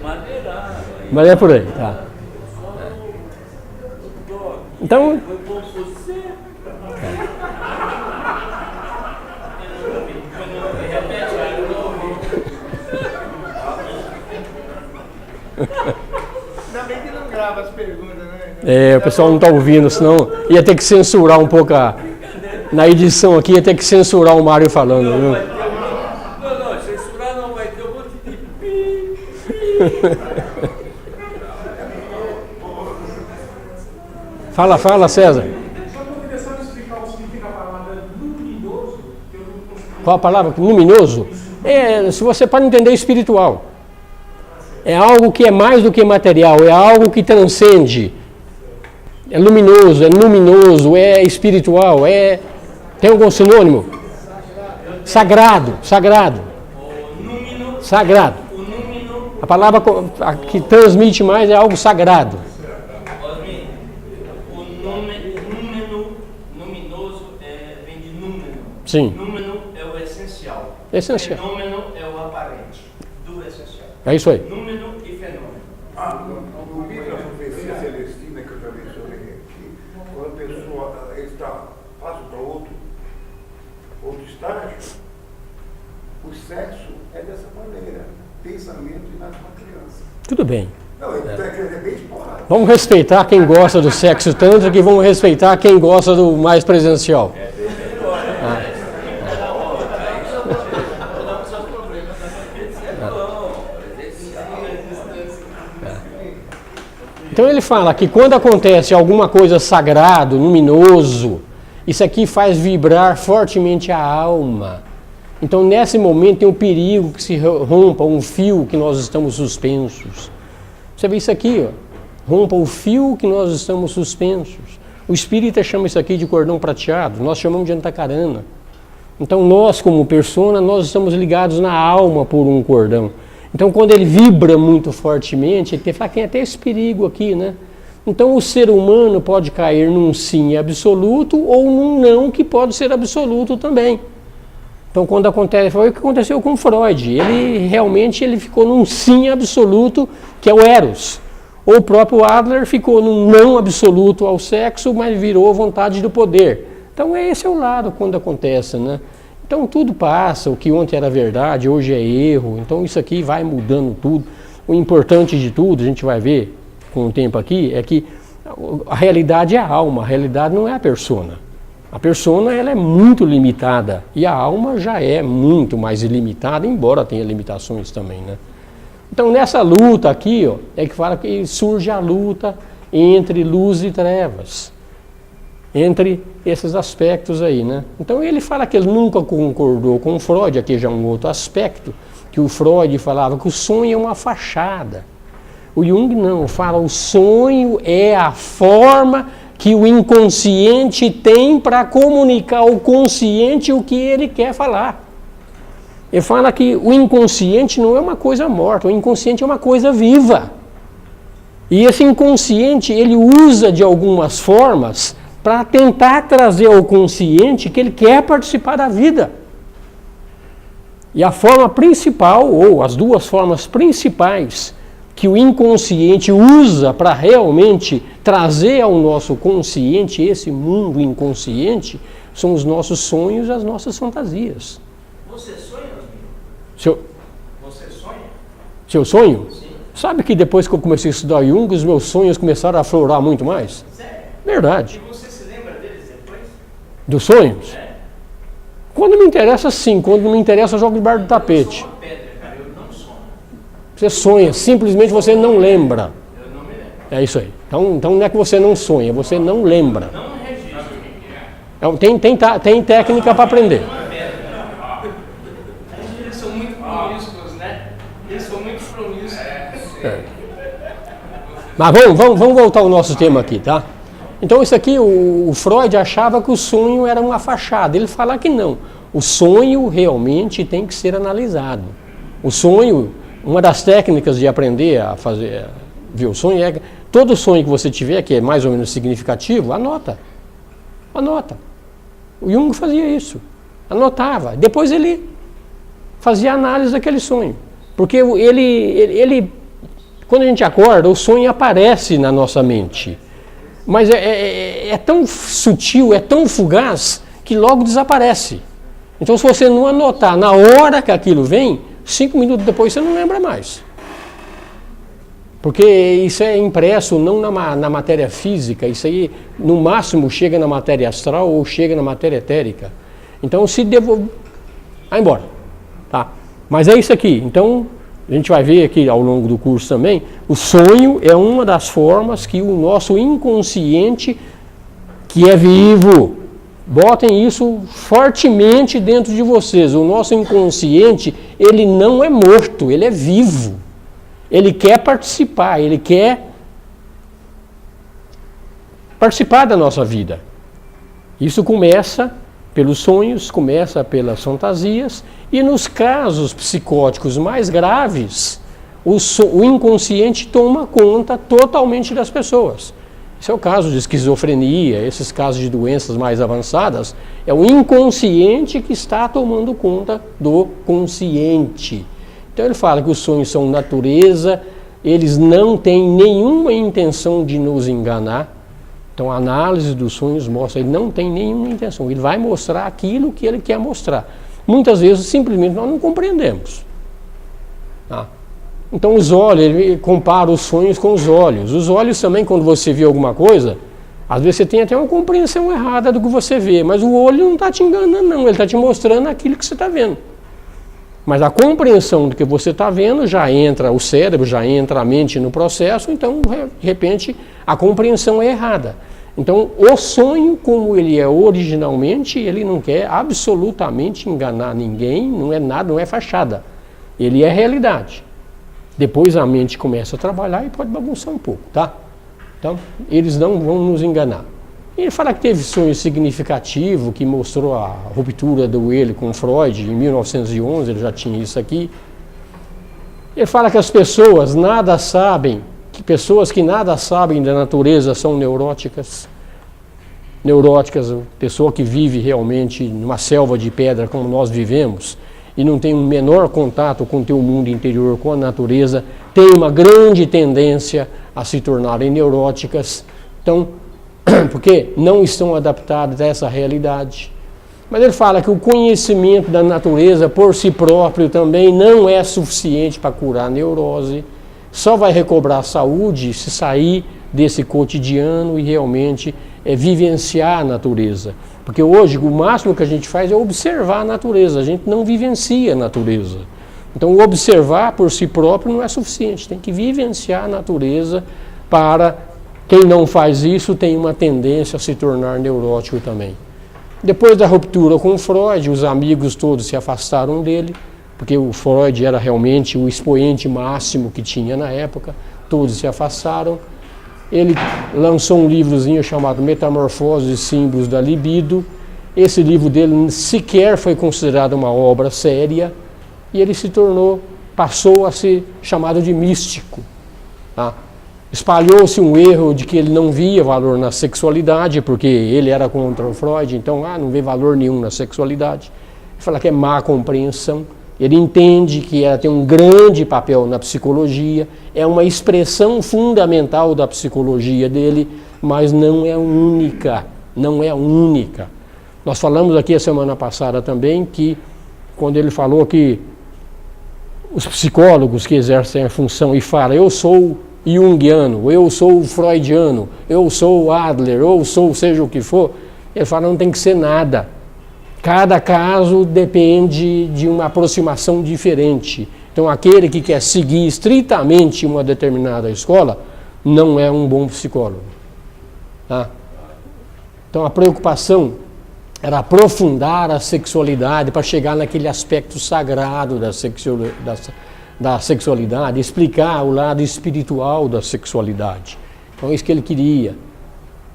maneiraram. Mas é por aí, tá? Então, Foi bom você. Ainda bem que não grava as perguntas, né? o pessoal não está ouvindo, senão ia ter que censurar um pouco Na edição aqui ia ter que censurar o Mário falando, Não, viu? vai ter não, censurar não vai ter, eu vou te dizer. Fala, César. Só poderia só explicar o que significa a palavra luminoso, que eu não consigo. Qual a palavra? Luminoso? Se você pode entender espiritual. É algo que é mais do que material, é algo que transcende. É luminoso, é espiritual, tem algum sinônimo? Sagrado. A palavra que transmite mais é algo sagrado. Luminoso vem de númeno. Sim. Númeno é o essencial. Essencial. Fenômeno é o aparente do essencial. É isso aí. Númeno e fenômeno. No livro da profecia celestina que eu já mencionei aqui, quando a pessoa passa para outro estágio, o sexo é dessa maneira, pensamento e nasce uma criança. Tudo bem. Não, é bem esporádico. Vamos respeitar quem gosta do sexo tanto que vamos respeitar quem gosta do mais presencial. Então ele fala que quando acontece alguma coisa sagrado, luminoso, isso aqui faz vibrar fortemente a alma. Então nesse momento tem um perigo que se rompa um fio que nós estamos suspensos. Você vê isso aqui, ó. Rompa o fio que nós estamos suspensos. O espírita chama isso aqui de cordão prateado, nós chamamos de antacarana. Então nós, como persona, nós estamos ligados na alma por um cordão. Então quando ele vibra muito fortemente, ele tem até esse perigo aqui, né? Então o ser humano pode cair num sim absoluto ou num não que pode ser absoluto também. Então quando acontece, foi o que aconteceu com Freud, ele ficou num sim absoluto, que é o Eros. Ou o próprio Adler ficou num não absoluto ao sexo, mas virou vontade do poder. Então esse é o lado quando acontece, né? Então tudo passa, o que ontem era verdade, hoje é erro, então isso aqui vai mudando tudo. O importante de tudo, a gente vai ver com o tempo aqui, é que a realidade é a alma, a realidade não é a persona. A persona ela é muito limitada e a alma já é muito mais ilimitada, embora tenha limitações também, né? Então nessa luta aqui, ó, é que fala que surge a luta entre luz e trevas, entre esses aspectos aí, né? Então ele fala que ele nunca concordou com o Freud, aqui já é um outro aspecto, que o Freud falava que o sonho é uma fachada. O Jung não, fala o sonho é a forma que o inconsciente tem para comunicar ao consciente o que ele quer falar. Ele fala que o inconsciente não é uma coisa morta, o inconsciente é uma coisa viva. E esse inconsciente, ele usa de algumas formas para tentar trazer ao consciente que ele quer participar da vida. E a forma principal, ou as duas formas principais, que o inconsciente usa para realmente trazer ao nosso consciente esse mundo inconsciente, são os nossos sonhos e as nossas fantasias. Você sonha, Seu, Você sonha? seu sonho? Sim. Sabe que depois que eu comecei a estudar Jung, os meus sonhos começaram a aflorar muito mais? Sério? Verdade. E você se lembra deles depois? Dos sonhos? É. Quando me interessa, sim. Quando não me interessa, eu jogo debaixo do tapete. Eu sou uma pedra, cara. Eu não sonho. Você sonha, simplesmente você não lembra. Eu não me lembro. É isso aí. Então não é que você não sonha, você não lembra. Não registro. Tem técnica para aprender. Eles são muito promíscuos, né? Eles são muito promíscuos. Mas vamos voltar ao nosso tema aqui, tá? Então isso aqui, o Freud achava que o sonho era uma fachada. Ele fala que não. O sonho realmente tem que ser analisado. O sonho, uma das técnicas de aprender a fazer, ver o sonho é todo sonho que você tiver, que é mais ou menos significativo, anota. Anota. O Jung fazia isso. Anotava. Depois ele fazia análise daquele sonho. Porque ele quando a gente acorda, o sonho aparece na nossa mente. Mas é tão sutil, é tão fugaz, que logo desaparece. Então se você não anotar na hora que aquilo vem, 5 minutos depois você não lembra mais. Porque isso é impresso não na matéria física, isso aí no máximo chega na matéria astral ou chega na matéria etérica. Então se devolve, vai embora, tá? Mas é isso aqui. Então a gente vai ver aqui ao longo do curso também, o sonho é uma das formas que o nosso inconsciente, que é vivo, botem isso fortemente dentro de vocês. O nosso inconsciente, ele não é morto, ele é vivo. Ele quer participar, ele quer participar da nossa vida. Isso começa pelos sonhos, começa pelas fantasias, e nos casos psicóticos mais graves, o inconsciente toma conta totalmente das pessoas. Esse é o caso de esquizofrenia, esses casos de doenças mais avançadas, é o inconsciente que está tomando conta do consciente. Então ele fala que os sonhos são natureza, eles não têm nenhuma intenção de nos enganar. Então a análise dos sonhos mostra, ele não tem nenhuma intenção, ele vai mostrar aquilo que ele quer mostrar. Muitas vezes simplesmente nós não compreendemos. Tá? Então os olhos, ele compara os sonhos com os olhos. Os olhos também, quando você vê alguma coisa, às vezes você tem até uma compreensão errada do que você vê, mas o olho não está te enganando não, ele está te mostrando aquilo que você está vendo. Mas a compreensão do que você está vendo, já entra o cérebro, já entra a mente no processo, então, de repente, a compreensão é errada. Então, o sonho, como ele é originalmente, ele não quer absolutamente enganar ninguém, não é nada, não é fachada. Ele é realidade. Depois a mente começa a trabalhar e pode bagunçar um pouco, tá? Então, eles não vão nos enganar. Ele fala que teve sonho significativo, que mostrou a ruptura do ele com Freud, em 1911, ele já tinha isso aqui. Ele fala que as pessoas nada sabem, que pessoas que nada sabem da natureza são neuróticas. Neuróticas, pessoa que vive realmente numa selva de pedra como nós vivemos, e não tem um menor contato com o teu mundo interior, com a natureza, tem uma grande tendência a se tornarem neuróticas. Então, porque não estão adaptados a essa realidade. Mas ele fala que o conhecimento da natureza por si próprio também não é suficiente para curar a neurose, só vai recobrar a saúde se sair desse cotidiano e realmente vivenciar a natureza. Porque hoje o máximo que a gente faz é observar a natureza, a gente não vivencia a natureza. Então o observar por si próprio não é suficiente, tem que vivenciar a natureza para... Quem não faz isso tem uma tendência a se tornar neurótico também. Depois da ruptura com Freud, os amigos todos se afastaram dele, porque o Freud era realmente o expoente máximo que tinha na época, todos se afastaram. Ele lançou um livrozinho chamado Metamorfose e Símbolos da Libido. Esse livro dele sequer foi considerado uma obra séria, e ele passou a ser chamado de místico. Tá? Espalhou-se um erro de que ele não via valor na sexualidade, porque ele era contra o Freud, então não vê valor nenhum na sexualidade. Ele fala que é má compreensão. Ele entende que ela tem um grande papel na psicologia, é uma expressão fundamental da psicologia dele, mas não é única, não é única. Nós falamos aqui a semana passada também que, quando ele falou que os psicólogos que exercem a função e falam, eu sou junguiano, eu sou freudiano, eu sou Adler, eu sou seja o que for, ele fala, não tem que ser nada. Cada caso depende de uma aproximação diferente. Então aquele que quer seguir estritamente uma determinada escola, não é um bom psicólogo. Tá? Então a preocupação era aprofundar a sexualidade para chegar naquele aspecto sagrado da sexualidade, explicar o lado espiritual da sexualidade. Então é isso que ele queria.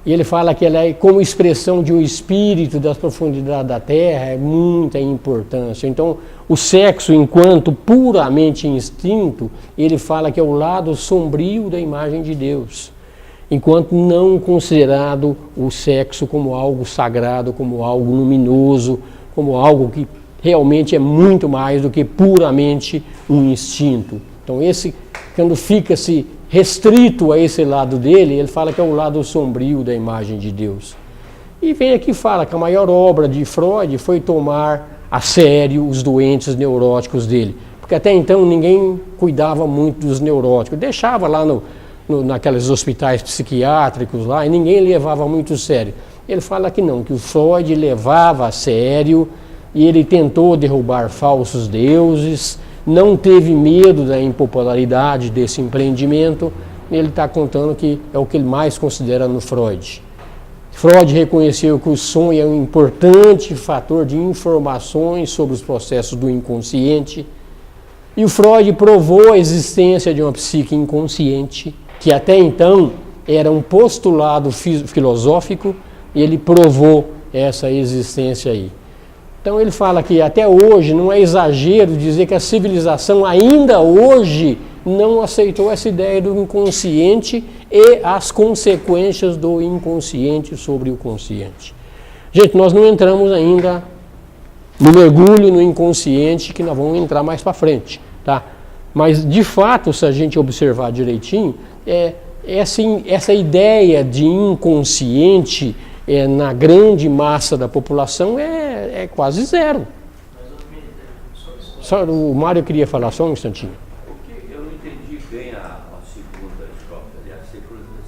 E ele fala que ela é como expressão de um espírito das profundidades da terra, é muita importância. Então o sexo, enquanto puramente instinto, ele fala que é o lado sombrio da imagem de Deus. Enquanto não considerado o sexo como algo sagrado, como algo luminoso, como algo que realmente é muito mais do que puramente um instinto. Então esse, quando fica-se restrito a esse lado dele, ele fala que é o lado sombrio da imagem de Deus. E vem aqui e fala que a maior obra de Freud foi tomar a sério os doentes neuróticos dele. porque até então ninguém cuidava muito dos neuróticos, deixava lá naqueles hospitais psiquiátricos lá e ninguém levava muito a sério. Ele fala que não, que o Freud levava a sério e ele tentou derrubar falsos deuses, não teve medo da impopularidade desse empreendimento. Ele está contando que é o que ele mais considera no Freud. Freud reconheceu que o sonho é um importante fator de informações sobre os processos do inconsciente. E o Freud provou a existência de uma psique inconsciente, que até então era um postulado filosófico, e ele provou essa existência aí. Então ele fala que até hoje não é exagero dizer que a civilização ainda hoje não aceitou essa ideia do inconsciente e as consequências do inconsciente sobre o consciente. Gente, nós não entramos ainda no mergulho no inconsciente, que nós vamos entrar mais para frente, tá? Mas de fato, se a gente observar direitinho, essa ideia de inconsciente na grande massa da população é quase zero. Só, o Mário queria falar só um instantinho. Eu não entendi bem a segunda estrofe ali, a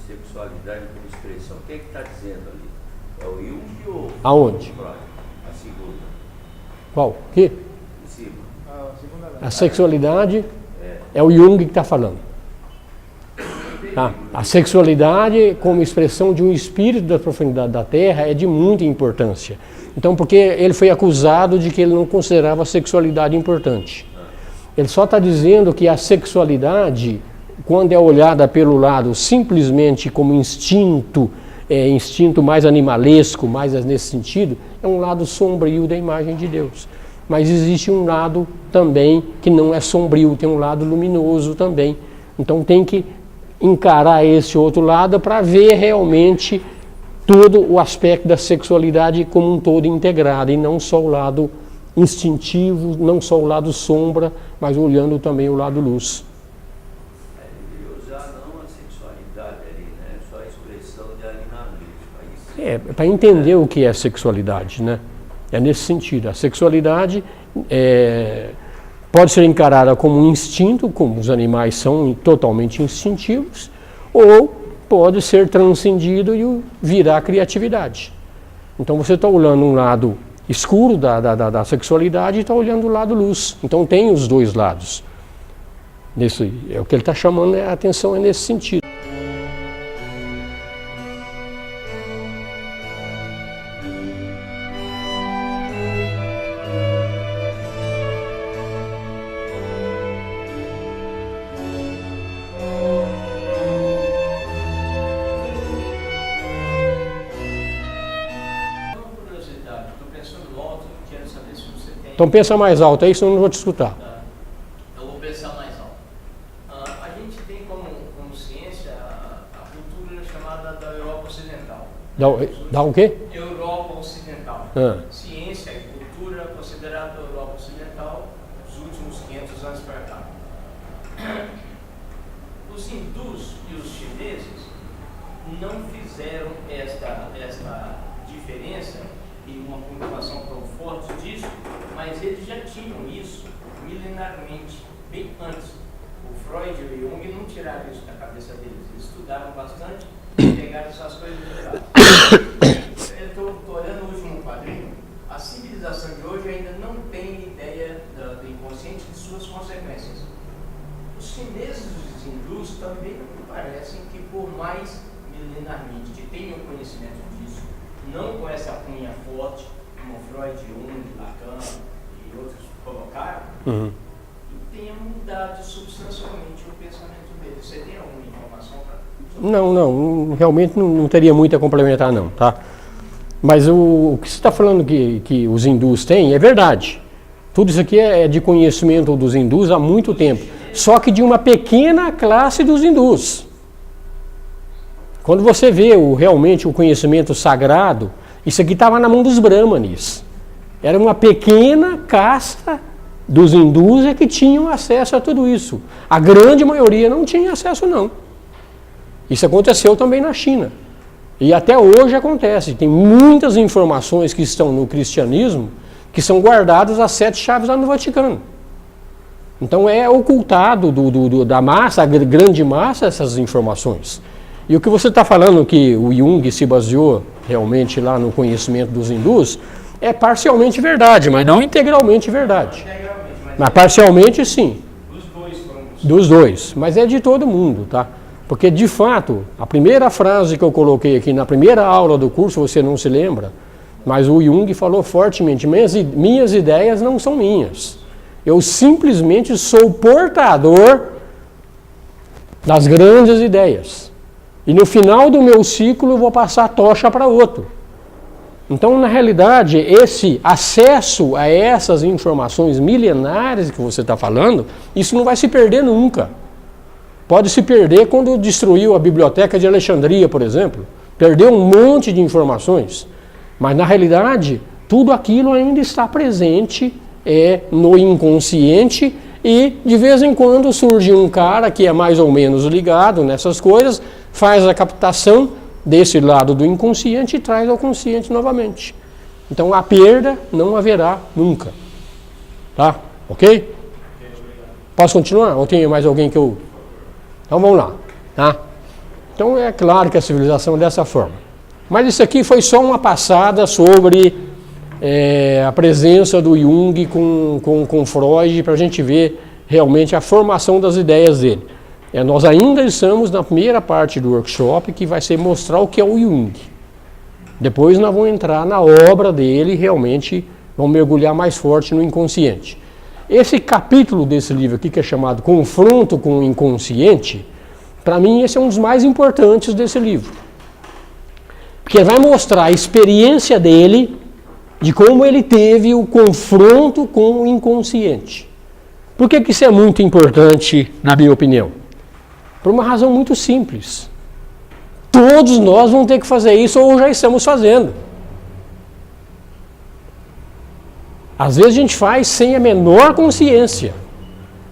sexualidade como expressão. O que está dizendo ali? É o Jung ou Aonde? a segunda? Qual? Que? Em cima. A sexualidade é o Jung que está falando. Tá? A sexualidade como expressão de um espírito da profundidade da Terra é de muita importância. Então, porque ele foi acusado de que ele não considerava a sexualidade importante. Ele só está dizendo que a sexualidade, quando é olhada pelo lado simplesmente como instinto, instinto mais animalesco, mais nesse sentido, é um lado sombrio da imagem de Deus. Mas existe um lado também que não é sombrio, tem um lado luminoso também. Então tem que encarar esse outro lado para ver realmente todo o aspecto da sexualidade como um todo integrado, e não só o lado instintivo, não só o lado sombra, mas olhando também o lado luz. Ele usar não a sexualidade ali, né? Só a expressão de animalismo. Para entender o que é sexualidade, né? É nesse sentido. A sexualidade pode ser encarada como um instinto, como os animais são totalmente instintivos, ou pode ser transcendido e virar criatividade. Então você está olhando um lado escuro da sexualidade e está olhando o lado luz. Então tem os dois lados. O que ele está chamando a atenção é nesse sentido. Então pensa mais alto aí, senão eu não vou te escutar. Eu vou pensar mais alto. A gente tem como ciência a cultura chamada da Europa Ocidental. Dá o quê? Europa Ocidental. Ciência e cultura considerada Europa Ocidental nos últimos 500 anos para cá. Os hindus e os chineses não fizeram esta diferença e uma preocupação tão forte disso, mas eles já tinham isso milenarmente, bem antes. O Freud e o Jung não tiraram isso da cabeça deles, eles estudaram bastante e pegaram essas coisas de lá. Eu estou olhando o último quadrinho, a civilização de hoje ainda não tem ideia do inconsciente e de suas consequências. Os chineses e os hindus também não me parecem que, por mais milenarmente que tenham conhecimento disso, não com essa cunha forte, como Freud, Jung, Lacan e outros colocaram, e tenha mudado substancialmente o pensamento deles. Você tem alguma informação para... Não, realmente não teria muito a complementar não, tá? Mas o que você está falando que os hindus têm é verdade. Tudo isso aqui é de conhecimento dos hindus há muito tempo, só que de uma pequena classe dos hindus. Quando você vê realmente o conhecimento sagrado, isso aqui estava na mão dos brahmanes. Era uma pequena casta dos hindus que tinham acesso a tudo isso. A grande maioria não tinha acesso, não. Isso aconteceu também na China. E até hoje acontece. Tem muitas informações que estão no cristianismo que são guardadas às 7 chaves lá no Vaticano. Então é ocultado da massa, a grande massa, essas informações. E o que você está falando que o Jung se baseou realmente lá no conhecimento dos hindus, é parcialmente verdade, mas não integralmente verdade. Mas parcialmente sim. Dos dois, mas é de todo mundo, tá? Porque de fato, a primeira frase que eu coloquei aqui na primeira aula do curso, você não se lembra, mas o Jung falou fortemente, minhas ideias não são minhas. Eu simplesmente sou portador das grandes ideias. E no final do meu ciclo eu vou passar a tocha para outro. Então, na realidade, esse acesso a essas informações milenares que você está falando, isso não vai se perder nunca. Pode se perder quando destruiu a biblioteca de Alexandria, por exemplo. Perdeu um monte de informações. Mas, na realidade, tudo aquilo ainda está presente no inconsciente e, de vez em quando, surge um cara que é mais ou menos ligado nessas coisas, faz a captação desse lado do inconsciente e traz ao consciente novamente. Então, a perda não haverá nunca. Tá? Ok? Posso continuar? Ou tem mais alguém que eu... Então, vamos lá. Tá? Então, é claro que a civilização é dessa forma. Mas isso aqui foi só uma passada sobre a presença do Jung com Freud, para a gente ver realmente a formação das ideias dele. Nós ainda estamos na primeira parte do workshop, que vai ser mostrar o que é o Jung. Depois nós vamos entrar na obra dele e realmente vamos mergulhar mais forte no inconsciente. Esse capítulo desse livro aqui, que é chamado Confronto com o Inconsciente, para mim esse é um dos mais importantes desse livro. Porque vai mostrar a experiência dele, de como ele teve o confronto com o inconsciente. Por que isso é muito importante, na minha opinião? Por uma razão muito simples. Todos nós vamos ter que fazer isso ou já estamos fazendo. Às vezes a gente faz sem a menor consciência,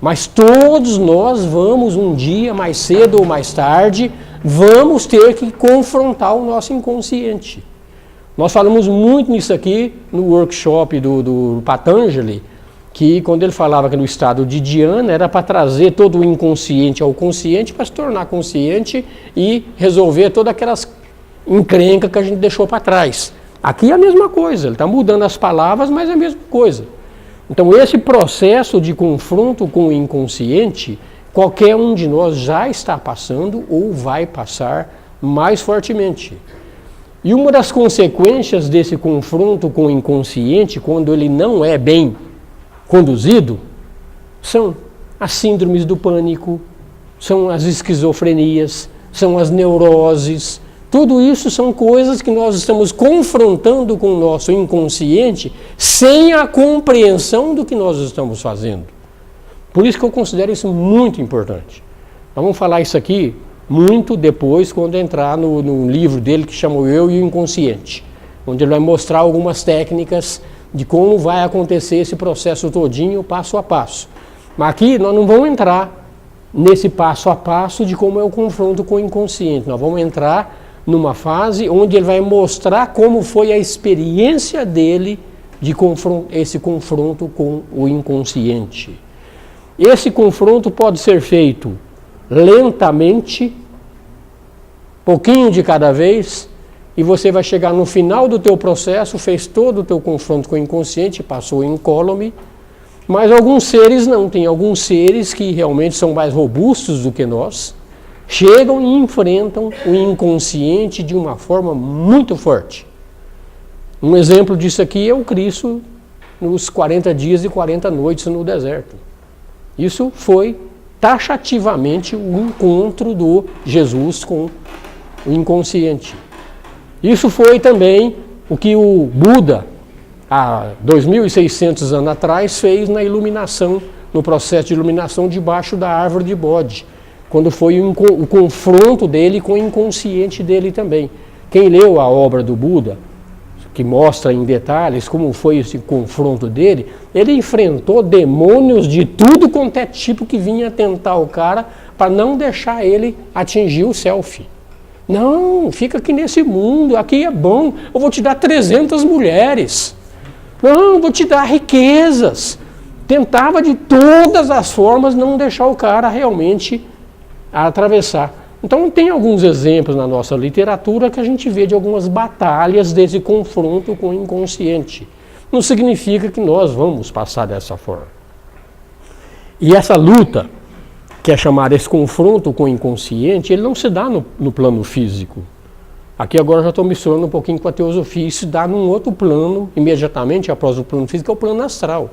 mas todos nós vamos um dia, mais cedo ou mais tarde, vamos ter que confrontar o nosso inconsciente. Nós falamos muito nisso aqui no workshop do Patanjali, que quando ele falava que no estado de dhyana era para trazer todo o inconsciente ao consciente para se tornar consciente e resolver todas aquelas encrencas que a gente deixou para trás. Aqui é a mesma coisa, ele está mudando as palavras, mas é a mesma coisa. Então esse processo de confronto com o inconsciente, qualquer um de nós já está passando ou vai passar mais fortemente. E uma das consequências desse confronto com o inconsciente, quando ele não é bem conduzido, são as síndromes do pânico, são as esquizofrenias, são as neuroses. Tudo isso são coisas que nós estamos confrontando com o nosso inconsciente sem a compreensão do que nós estamos fazendo. Por isso que eu considero isso muito importante. Nós vamos falar isso aqui muito depois, quando entrar no livro dele que chama O Eu e o Inconsciente, onde ele vai mostrar algumas técnicas de como vai acontecer esse processo todinho, passo a passo. Mas aqui nós não vamos entrar nesse passo a passo de como é o confronto com o inconsciente. Nós vamos entrar numa fase onde ele vai mostrar como foi a experiência dele de esse confronto com o inconsciente. Esse confronto pode ser feito lentamente, pouquinho de cada vez, e você vai chegar no final do teu processo, fez todo o teu confronto com o inconsciente, passou incólume, mas alguns seres não, tem alguns seres que realmente são mais robustos do que nós, chegam e enfrentam o inconsciente de uma forma muito forte. Um exemplo disso aqui é o Cristo nos 40 dias e 40 noites no deserto. Isso foi taxativamente o encontro do Jesus com o inconsciente. Isso foi também o que o Buda, há 2.600 anos atrás, fez na iluminação, no processo de iluminação debaixo da árvore de bode, quando foi o confronto dele com o inconsciente dele também. Quem leu a obra do Buda, que mostra em detalhes como foi esse confronto dele, ele enfrentou demônios de tudo quanto é tipo que vinha tentar o cara para não deixar ele atingir o selfie. Não, fica aqui nesse mundo, aqui é bom, eu vou te dar 300 mulheres. Não, vou te dar riquezas. tentava de todas as formas não deixar o cara realmente atravessar. Então tem alguns exemplos na nossa literatura que a gente vê de algumas batalhas desse confronto com o inconsciente. Não significa que nós vamos passar dessa forma. E essa luta, que é chamada esse confronto com o inconsciente, ele não se dá no plano físico. Aqui agora já estou misturando um pouquinho com a teosofia, isso se dá num outro plano, imediatamente após o plano físico, que é o plano astral.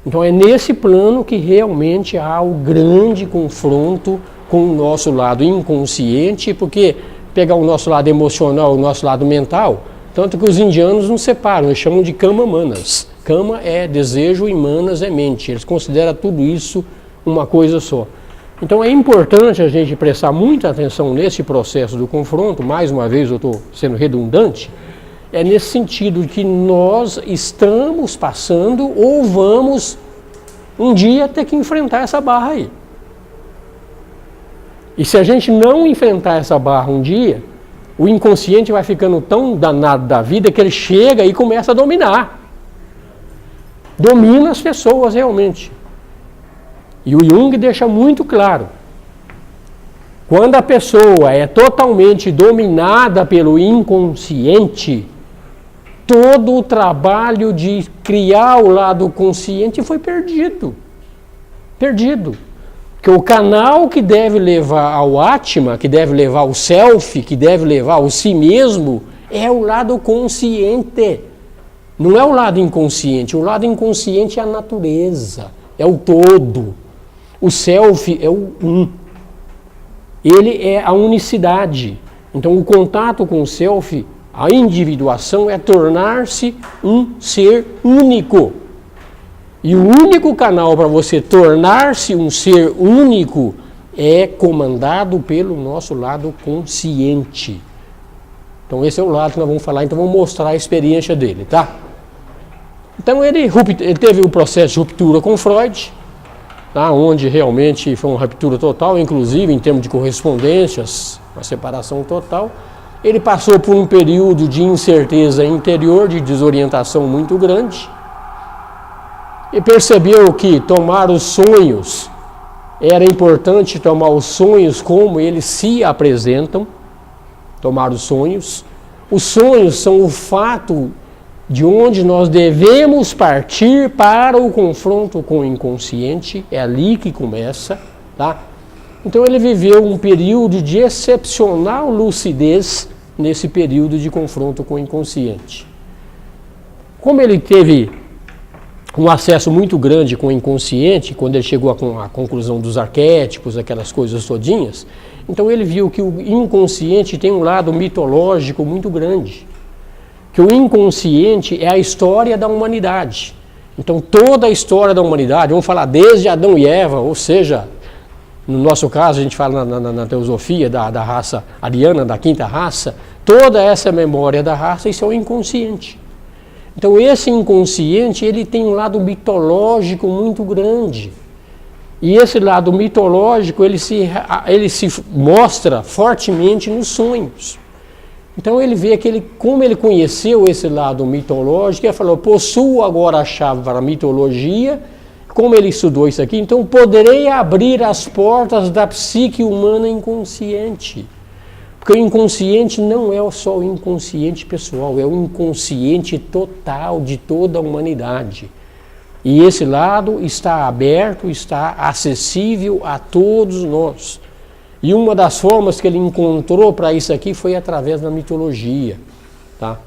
Então é nesse plano que realmente há o grande confronto com o nosso lado inconsciente, porque pegar o nosso lado emocional, o nosso lado mental, tanto que os indianos não separam, eles chamam de kama manas. Kama é desejo e manas é mente, eles consideram tudo isso uma coisa só. Então é importante a gente prestar muita atenção nesse processo do confronto, mais uma vez eu estou sendo redundante, é nesse sentido que nós estamos passando ou vamos um dia ter que enfrentar essa barra aí. E se a gente não enfrentar essa barra um dia, o inconsciente vai ficando tão danado da vida que ele chega e começa a dominar. Domina as pessoas realmente. E o Jung deixa muito claro, quando a pessoa é totalmente dominada pelo inconsciente, todo o trabalho de criar o lado consciente foi perdido. Perdido. Porque o canal que deve levar ao Atma, que deve levar ao Self, que deve levar ao si mesmo, é o lado consciente. Não é o lado inconsciente. O lado inconsciente é a natureza, é o todo. O Self é o um. Ele é a unicidade. Então o contato com o Self, a individuação é tornar-se um ser único. E o único canal para você tornar-se um ser único é comandado pelo nosso lado consciente. Então esse é o lado que nós vamos falar, então vamos mostrar a experiência dele, tá? Então ele teve o processo de ruptura com Freud, tá? Onde realmente foi uma ruptura total, inclusive em termos de correspondências, uma separação total. Ele passou por um período de incerteza interior, de desorientação muito grande, e percebeu que tomar os sonhos, era importante tomar os sonhos como eles se apresentam, tomar os sonhos. Os sonhos são o fato de onde nós devemos partir para o confronto com o inconsciente, é ali que começa, tá? Então ele viveu um período de excepcional lucidez nesse período de confronto com o inconsciente. Como ele teve um acesso muito grande com o inconsciente, quando ele chegou à conclusão dos arquétipos, aquelas coisas todinhas, então ele viu que o inconsciente tem um lado mitológico muito grande, que o inconsciente é a história da humanidade. Então toda a história da humanidade, vamos falar desde Adão e Eva, ou seja, no nosso caso a gente fala na teosofia da raça ariana, da quinta raça, toda essa memória da raça, isso é o inconsciente. Então esse inconsciente, ele tem um lado mitológico muito grande. E esse lado mitológico, ele se mostra fortemente nos sonhos. Então ele vê que como ele conheceu esse lado mitológico, ele falou, possuo agora a chave para a mitologia, como ele estudou isso aqui, então poderei abrir as portas da psique humana inconsciente. Porque o inconsciente não é só o inconsciente pessoal, é o inconsciente total de toda a humanidade. E esse lado está aberto, está acessível a todos nós. E uma das formas que ele encontrou para isso aqui foi através da mitologia, tá?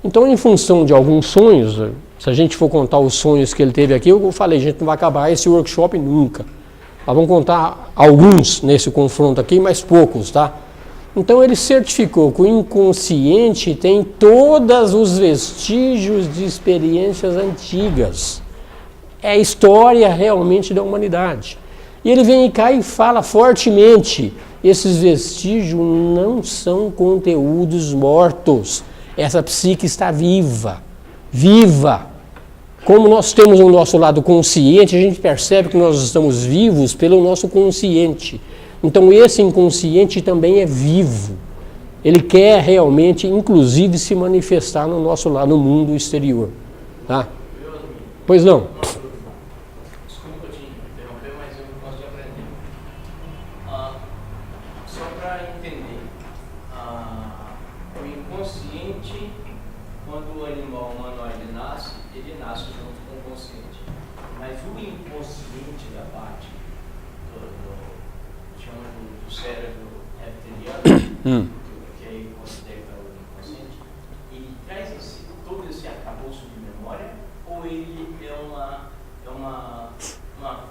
Então, em função de alguns sonhos, se a gente for contar os sonhos que ele teve aqui, eu falei, a gente não vai acabar esse workshop nunca. Nós vamos contar alguns nesse confronto aqui, mas poucos, tá? Então ele certificou que o inconsciente tem todos os vestígios de experiências antigas. É a história realmente da humanidade. E ele vem cá e fala fortemente, esses vestígios não são conteúdos mortos. Essa psique está viva, viva. Como nós temos o nosso lado consciente, a gente percebe que nós estamos vivos pelo nosso consciente. Então esse inconsciente também é vivo. Ele quer realmente, inclusive, se manifestar no nosso lado, no mundo exterior. Tá? Pois não. inconsciente da parte do cérebro reptiliano, que aí considera o inconsciente, ele traz todo esse arcabouço de memória, ou ele é uma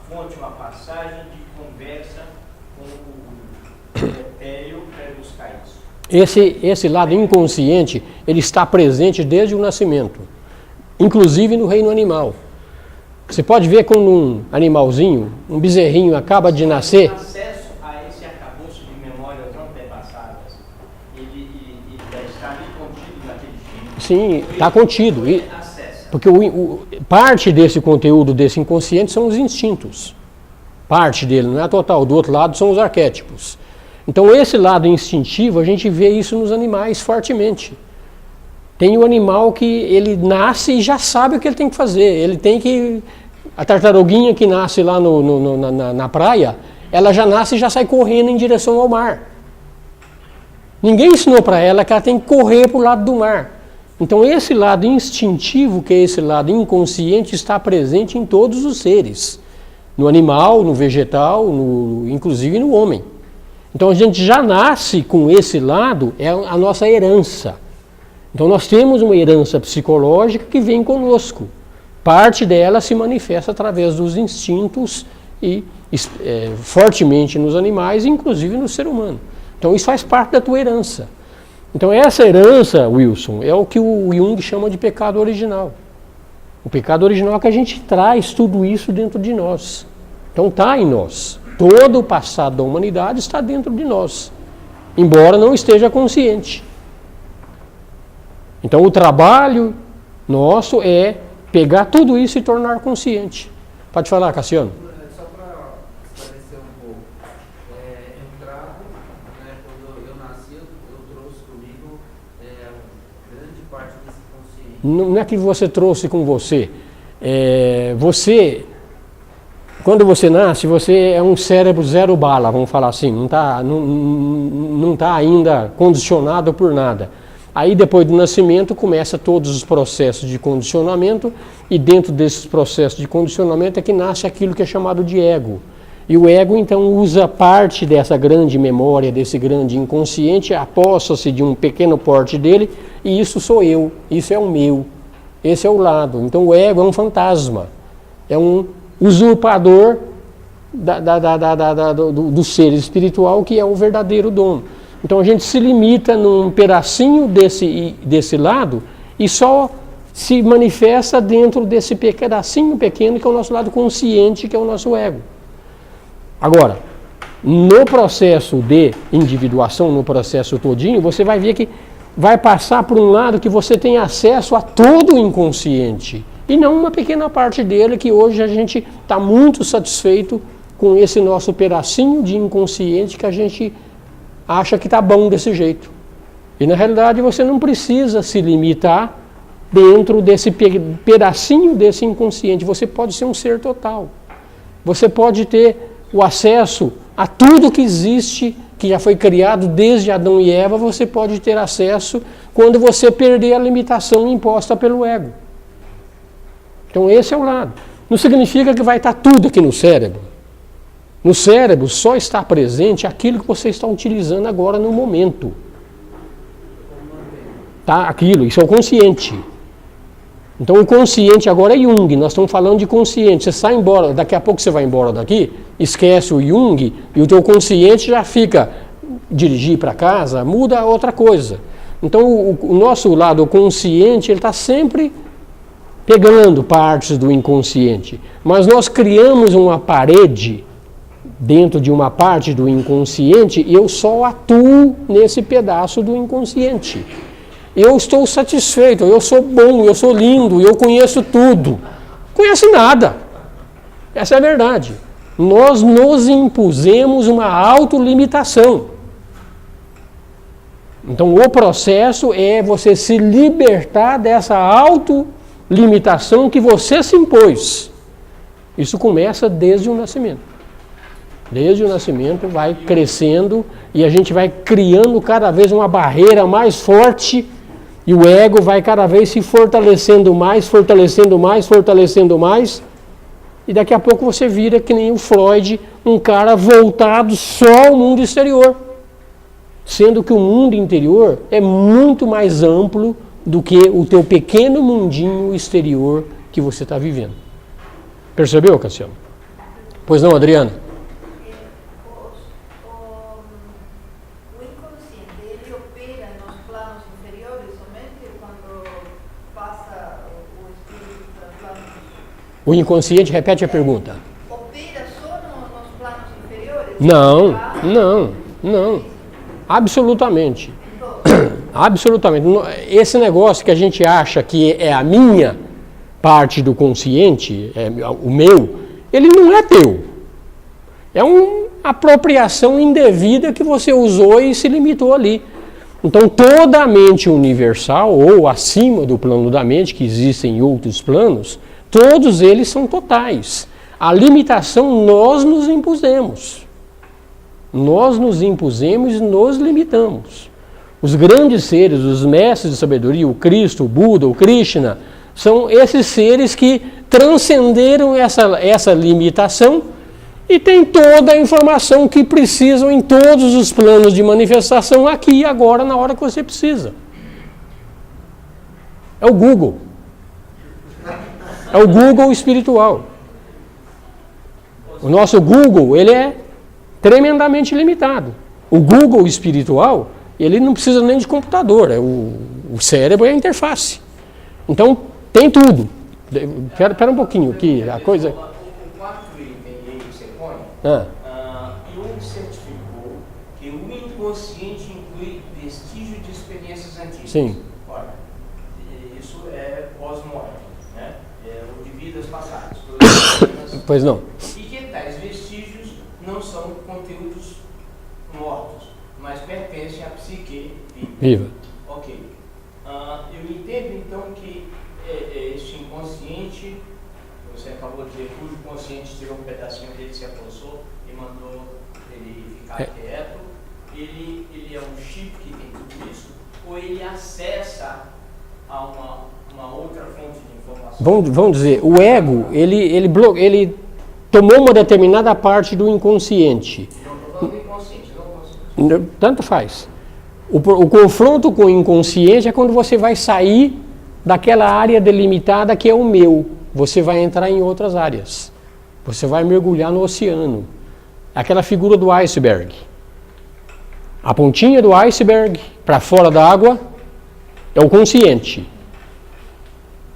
fonte, uma passagem de conversa com o etéreo para buscar isso? Esse lado inconsciente, ele está presente desde o nascimento, inclusive no reino animal. Você pode ver quando um animalzinho, um bezerrinho acaba de nascer. O acesso a esse arcabouço de memórias não antepassadas, ele já está ali contido naquele gene? Sim, está contido. Acessa. Porque parte desse conteúdo, desse inconsciente, são os instintos. Parte dele, não é a total. Do outro lado são os arquétipos. Então esse lado instintivo, a gente vê isso nos animais fortemente. Tem o animal que ele nasce e já sabe o que ele tem que fazer. Ele tem que... A tartaruguinha que nasce lá na praia, ela já nasce e já sai correndo em direção ao mar. Ninguém ensinou para ela que ela tem que correr para o lado do mar. Então esse lado instintivo, que é esse lado inconsciente, está presente em todos os seres. No animal, no vegetal, inclusive no homem. Então a gente já nasce com esse lado, é a nossa herança. Então nós temos uma herança psicológica que vem conosco. Parte dela se manifesta através dos instintos e fortemente nos animais, inclusive no ser humano. Então isso faz parte da tua herança. Então essa herança, Wilson, é o que o Jung chama de pecado original. O pecado original é que a gente traz tudo isso dentro de nós. Então está em nós. Todo o passado da humanidade está dentro de nós, embora não esteja consciente. Então o trabalho nosso é pegar tudo isso e tornar consciente. Pode falar, Cassiano. Só para esclarecer um pouco. Entrado, né, quando eu nasci, eu trouxe comigo grande parte desse consciente. Não é que você trouxe com você. Quando você nasce, você é um cérebro zero bala, vamos falar assim, não tá ainda condicionado por nada. Aí depois do nascimento começa todos os processos de condicionamento e dentro desses processos de condicionamento é que nasce aquilo que é chamado de ego. E o ego então usa parte dessa grande memória, desse grande inconsciente, aposta-se de um pequeno porte dele e isso sou eu, isso é o meu, esse é o lado. Então o ego é um fantasma, é um usurpador do ser espiritual que é o verdadeiro dono. Então a gente se limita num pedacinho desse lado e só se manifesta dentro desse pedacinho pequeno que é o nosso lado consciente, que é o nosso ego. Agora, no processo de individuação, no processo todinho, você vai ver que vai passar por um lado que você tem acesso a todo o inconsciente e não uma pequena parte dele, que hoje a gente está muito satisfeito com esse nosso pedacinho de inconsciente que a gente acha que está bom desse jeito. E na realidade você não precisa se limitar dentro desse pedacinho desse inconsciente. Você pode ser um ser total. Você pode ter o acesso a tudo que existe, que já foi criado desde Adão e Eva, você pode ter acesso quando você perder a limitação imposta pelo ego. Então esse é o lado. Não significa que vai estar tudo aqui no cérebro. No cérebro só está presente aquilo que você está utilizando agora no momento. Tá? Aquilo, isso é o consciente. Então o consciente agora é Jung, nós estamos falando de consciente. Você sai embora, daqui a pouco você vai embora daqui, esquece o Jung e o teu consciente já fica dirigir para casa, muda outra coisa. Então o nosso lado consciente, ele está sempre pegando partes do inconsciente. Mas nós criamos uma parede dentro de uma parte do inconsciente e eu só atuo nesse pedaço do inconsciente. Eu estou satisfeito, eu sou bom, eu sou lindo, eu conheço tudo. Conhece nada. Essa é a verdade. Nós nos impusemos uma autolimitação. Então o processo é você se libertar dessa autolimitação que você se impôs. Isso começa desde o nascimento. Desde o nascimento vai crescendo e a gente vai criando cada vez uma barreira mais forte e o ego vai cada vez se fortalecendo mais, fortalecendo mais, fortalecendo mais e daqui a pouco você vira que nem o Freud, um cara voltado só ao mundo exterior. Sendo que o mundo interior é muito mais amplo do que o teu pequeno mundinho exterior que você está vivendo. Percebeu, Cassiano? Pois não, Adriana? O inconsciente, ele opera nos planos inferiores somente quando passa o espírito para planos... O inconsciente, repete a pergunta. Opera só nos planos inferiores? Não. Absolutamente. Absolutamente. Esse negócio que a gente acha que é a minha parte do consciente, é o meu, ele não é teu. É uma apropriação indevida que você usou e se limitou ali. Então, toda a mente universal, ou acima do plano da mente, que existem outros planos, todos eles são totais. A limitação nós nos impusemos. Nós nos impusemos e nos limitamos. Os grandes seres, os mestres de sabedoria, o Cristo, o Buda, o Krishna, são esses seres que transcenderam essa limitação e têm toda a informação que precisam em todos os planos de manifestação aqui e agora, na hora que você precisa. É o Google. É o Google espiritual. O nosso Google, ele é tremendamente limitado. O Google espiritual, ele não precisa nem de computador, o cérebro é a interface. Então, tem tudo. Espera um pouquinho, que a coisa... O quarto item aí que você põe, Jung certificou que o inconsciente inclui vestígio de experiências antigas. Sim. Olha, isso é pós-morte, né? Ou de vidas passadas. Pois não. E que tais vestígios não são conteúdos mortos, mas pertencem à psique Viva. Ok. Eu entendo então que este inconsciente, você acabou de dizer, cujo consciente tirou um pedacinho dele, se apossou e mandou ele ficar quieto, ele é um chip que tem tudo isso, ou ele acessa a uma outra fonte de informação? Vamos dizer, o ego, ele tomou uma determinada parte do inconsciente. Não estou falando do inconsciente, não consciente. Tanto faz. O confronto com o inconsciente é quando você vai sair daquela área delimitada que é o meu. Você vai entrar em outras áreas. Você vai mergulhar no oceano. Aquela figura do iceberg. A pontinha do iceberg para fora da água é o consciente.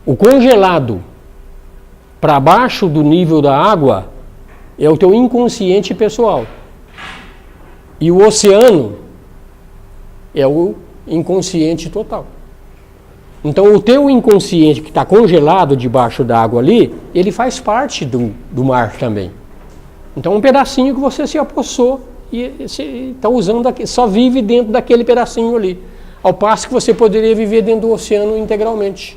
O congelado para baixo do nível da água é o teu inconsciente pessoal. E o oceano é o inconsciente total. Então, o teu inconsciente que está congelado debaixo da água ali, ele faz parte do mar também. Então, um pedacinho que você se apossou e está usando, só vive dentro daquele pedacinho ali. Ao passo que você poderia viver dentro do oceano integralmente.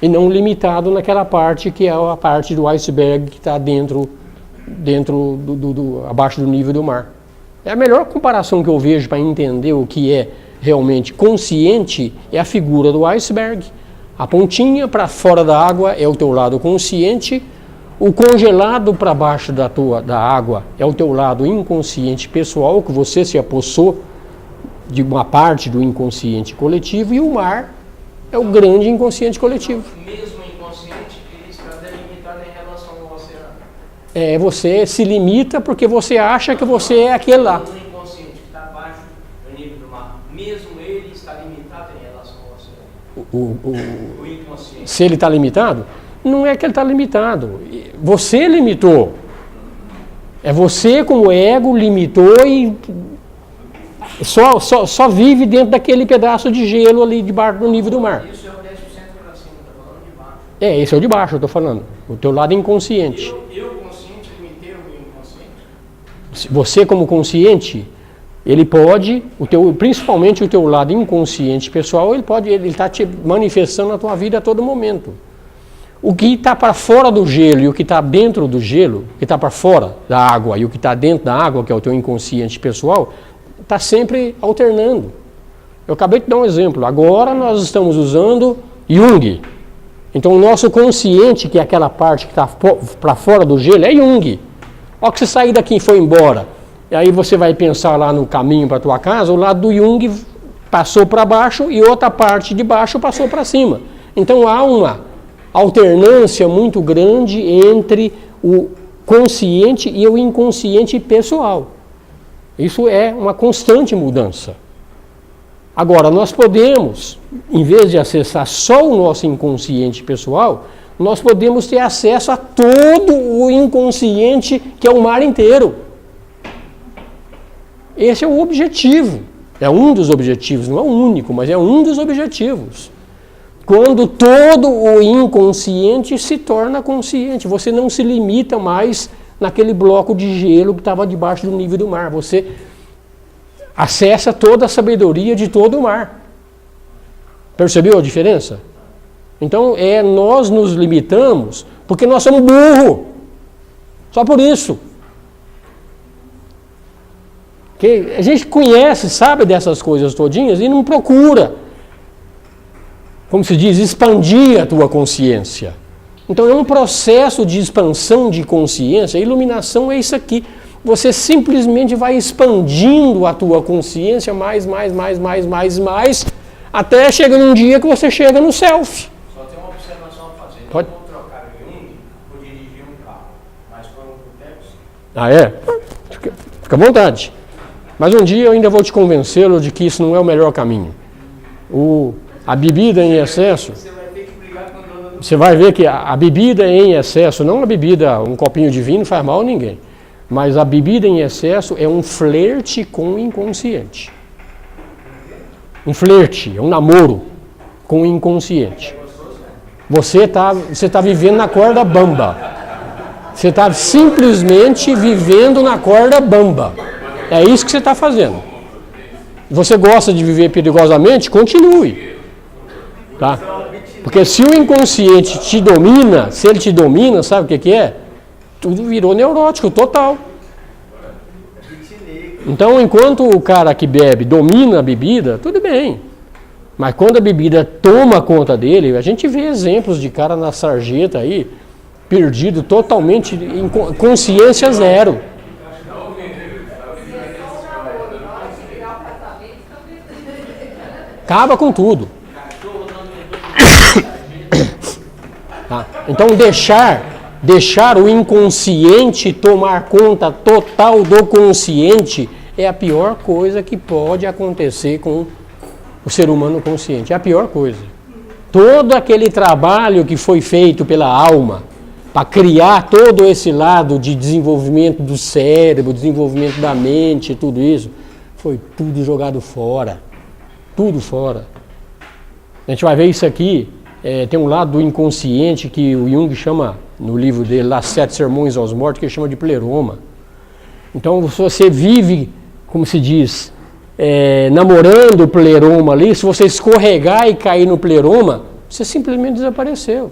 E não limitado naquela parte que é a parte do iceberg que está dentro abaixo do nível do mar. É a melhor comparação que eu vejo para entender o que é realmente consciente, é a figura do iceberg. A pontinha para fora da água é o teu lado consciente, o congelado para baixo da água é o teu lado inconsciente pessoal, que você se apossou de uma parte do inconsciente coletivo, e o mar é o grande inconsciente coletivo. Mesmo inconsciente, ele está delimitado em relação ao oceano. Você se limita porque você acha que você é aquele lá. O inconsciente que está abaixo do nível do mar, mesmo ele está limitado em relação ao oceano. O inconsciente. Se ele está limitado, não é que ele está limitado. Você limitou. É você, como ego, limitou e só vive dentro daquele pedaço de gelo ali debaixo do nível do mar. Isso é o 10% para cima, está falando de baixo. Esse é o de baixo, eu estou falando. O teu lado inconsciente. Eu consciente, limitei o meu inconsciente. Você, como consciente, ele pode, principalmente o teu lado inconsciente pessoal, ele está te manifestando na tua vida a todo momento. O que está para fora do gelo e o que está dentro do gelo, o que está para fora da água e o que está dentro da água, que é o teu inconsciente pessoal, está sempre alternando. Eu acabei de dar um exemplo. Agora nós estamos usando Jung. Então o nosso consciente, que é aquela parte que está para fora do gelo, é Jung. Ó, que você sair daqui e foi embora, e aí você vai pensar lá no caminho para a tua casa, o lado do Jung passou para baixo e outra parte de baixo passou para cima. Então há uma alternância muito grande entre o consciente e o inconsciente pessoal. Isso é uma constante mudança. Agora, nós podemos, em vez de acessar só o nosso inconsciente pessoal, nós podemos ter acesso a todo o inconsciente, que é o mar inteiro. Esse é o objetivo. É um dos objetivos, não é o único, mas é um dos objetivos. Quando todo o inconsciente se torna consciente, você não se limita mais naquele bloco de gelo que estava debaixo do nível do mar. Você acessa toda a sabedoria de todo o mar. Percebeu a diferença? Então, nós nos limitamos porque nós somos burros. Só por isso. Que a gente conhece, sabe dessas coisas todinhas e não procura, como se diz, expandir a tua consciência. Então, é um processo de expansão de consciência. A iluminação é isso aqui. Você simplesmente vai expandindo a tua consciência mais, até chegar num dia que você chega no self. Só tem uma observação a fazer. Pode. Não vou trocar o Jung por dirigir um carro, mas foram critérios. Ah, é? Fica à vontade. Mas um dia eu ainda vou te convencê-lo de que isso não é o melhor caminho. A bebida em excesso... Você vai ter que brigar com a dona do... Você vai ver que a bebida em excesso, não a bebida, um copinho de vinho não faz mal a ninguém. Mas a bebida em excesso é um flerte com o inconsciente. Um flerte, é um namoro com o inconsciente. Você tá vivendo na corda bamba. Você está simplesmente vivendo na corda bamba. É isso que você está fazendo. Você gosta de viver perigosamente? Continue. Tá? Porque se o inconsciente te domina, se ele te domina, sabe o que é? Tudo virou neurótico, total. Então, enquanto o cara que bebe domina a bebida, tudo bem. Mas quando a bebida toma conta dele, a gente vê exemplos de cara na sarjeta aí, perdido totalmente, em consciência zero. Acaba com tudo. Tá? Então, deixar o inconsciente tomar conta total do consciente é a pior coisa que pode acontecer com o ser humano consciente. É a pior coisa. Todo aquele trabalho que foi feito pela alma para criar todo esse lado de desenvolvimento do cérebro, desenvolvimento da mente, tudo isso, foi tudo jogado fora. Tudo fora. A gente vai ver isso aqui. Tem um lado do inconsciente que o Jung chama, no livro dele, lá, 7 Sermões aos Mortos, que ele chama de pleroma. Então, se você vive, como se diz, namorando o pleroma ali, se você escorregar e cair no pleroma, você simplesmente desapareceu.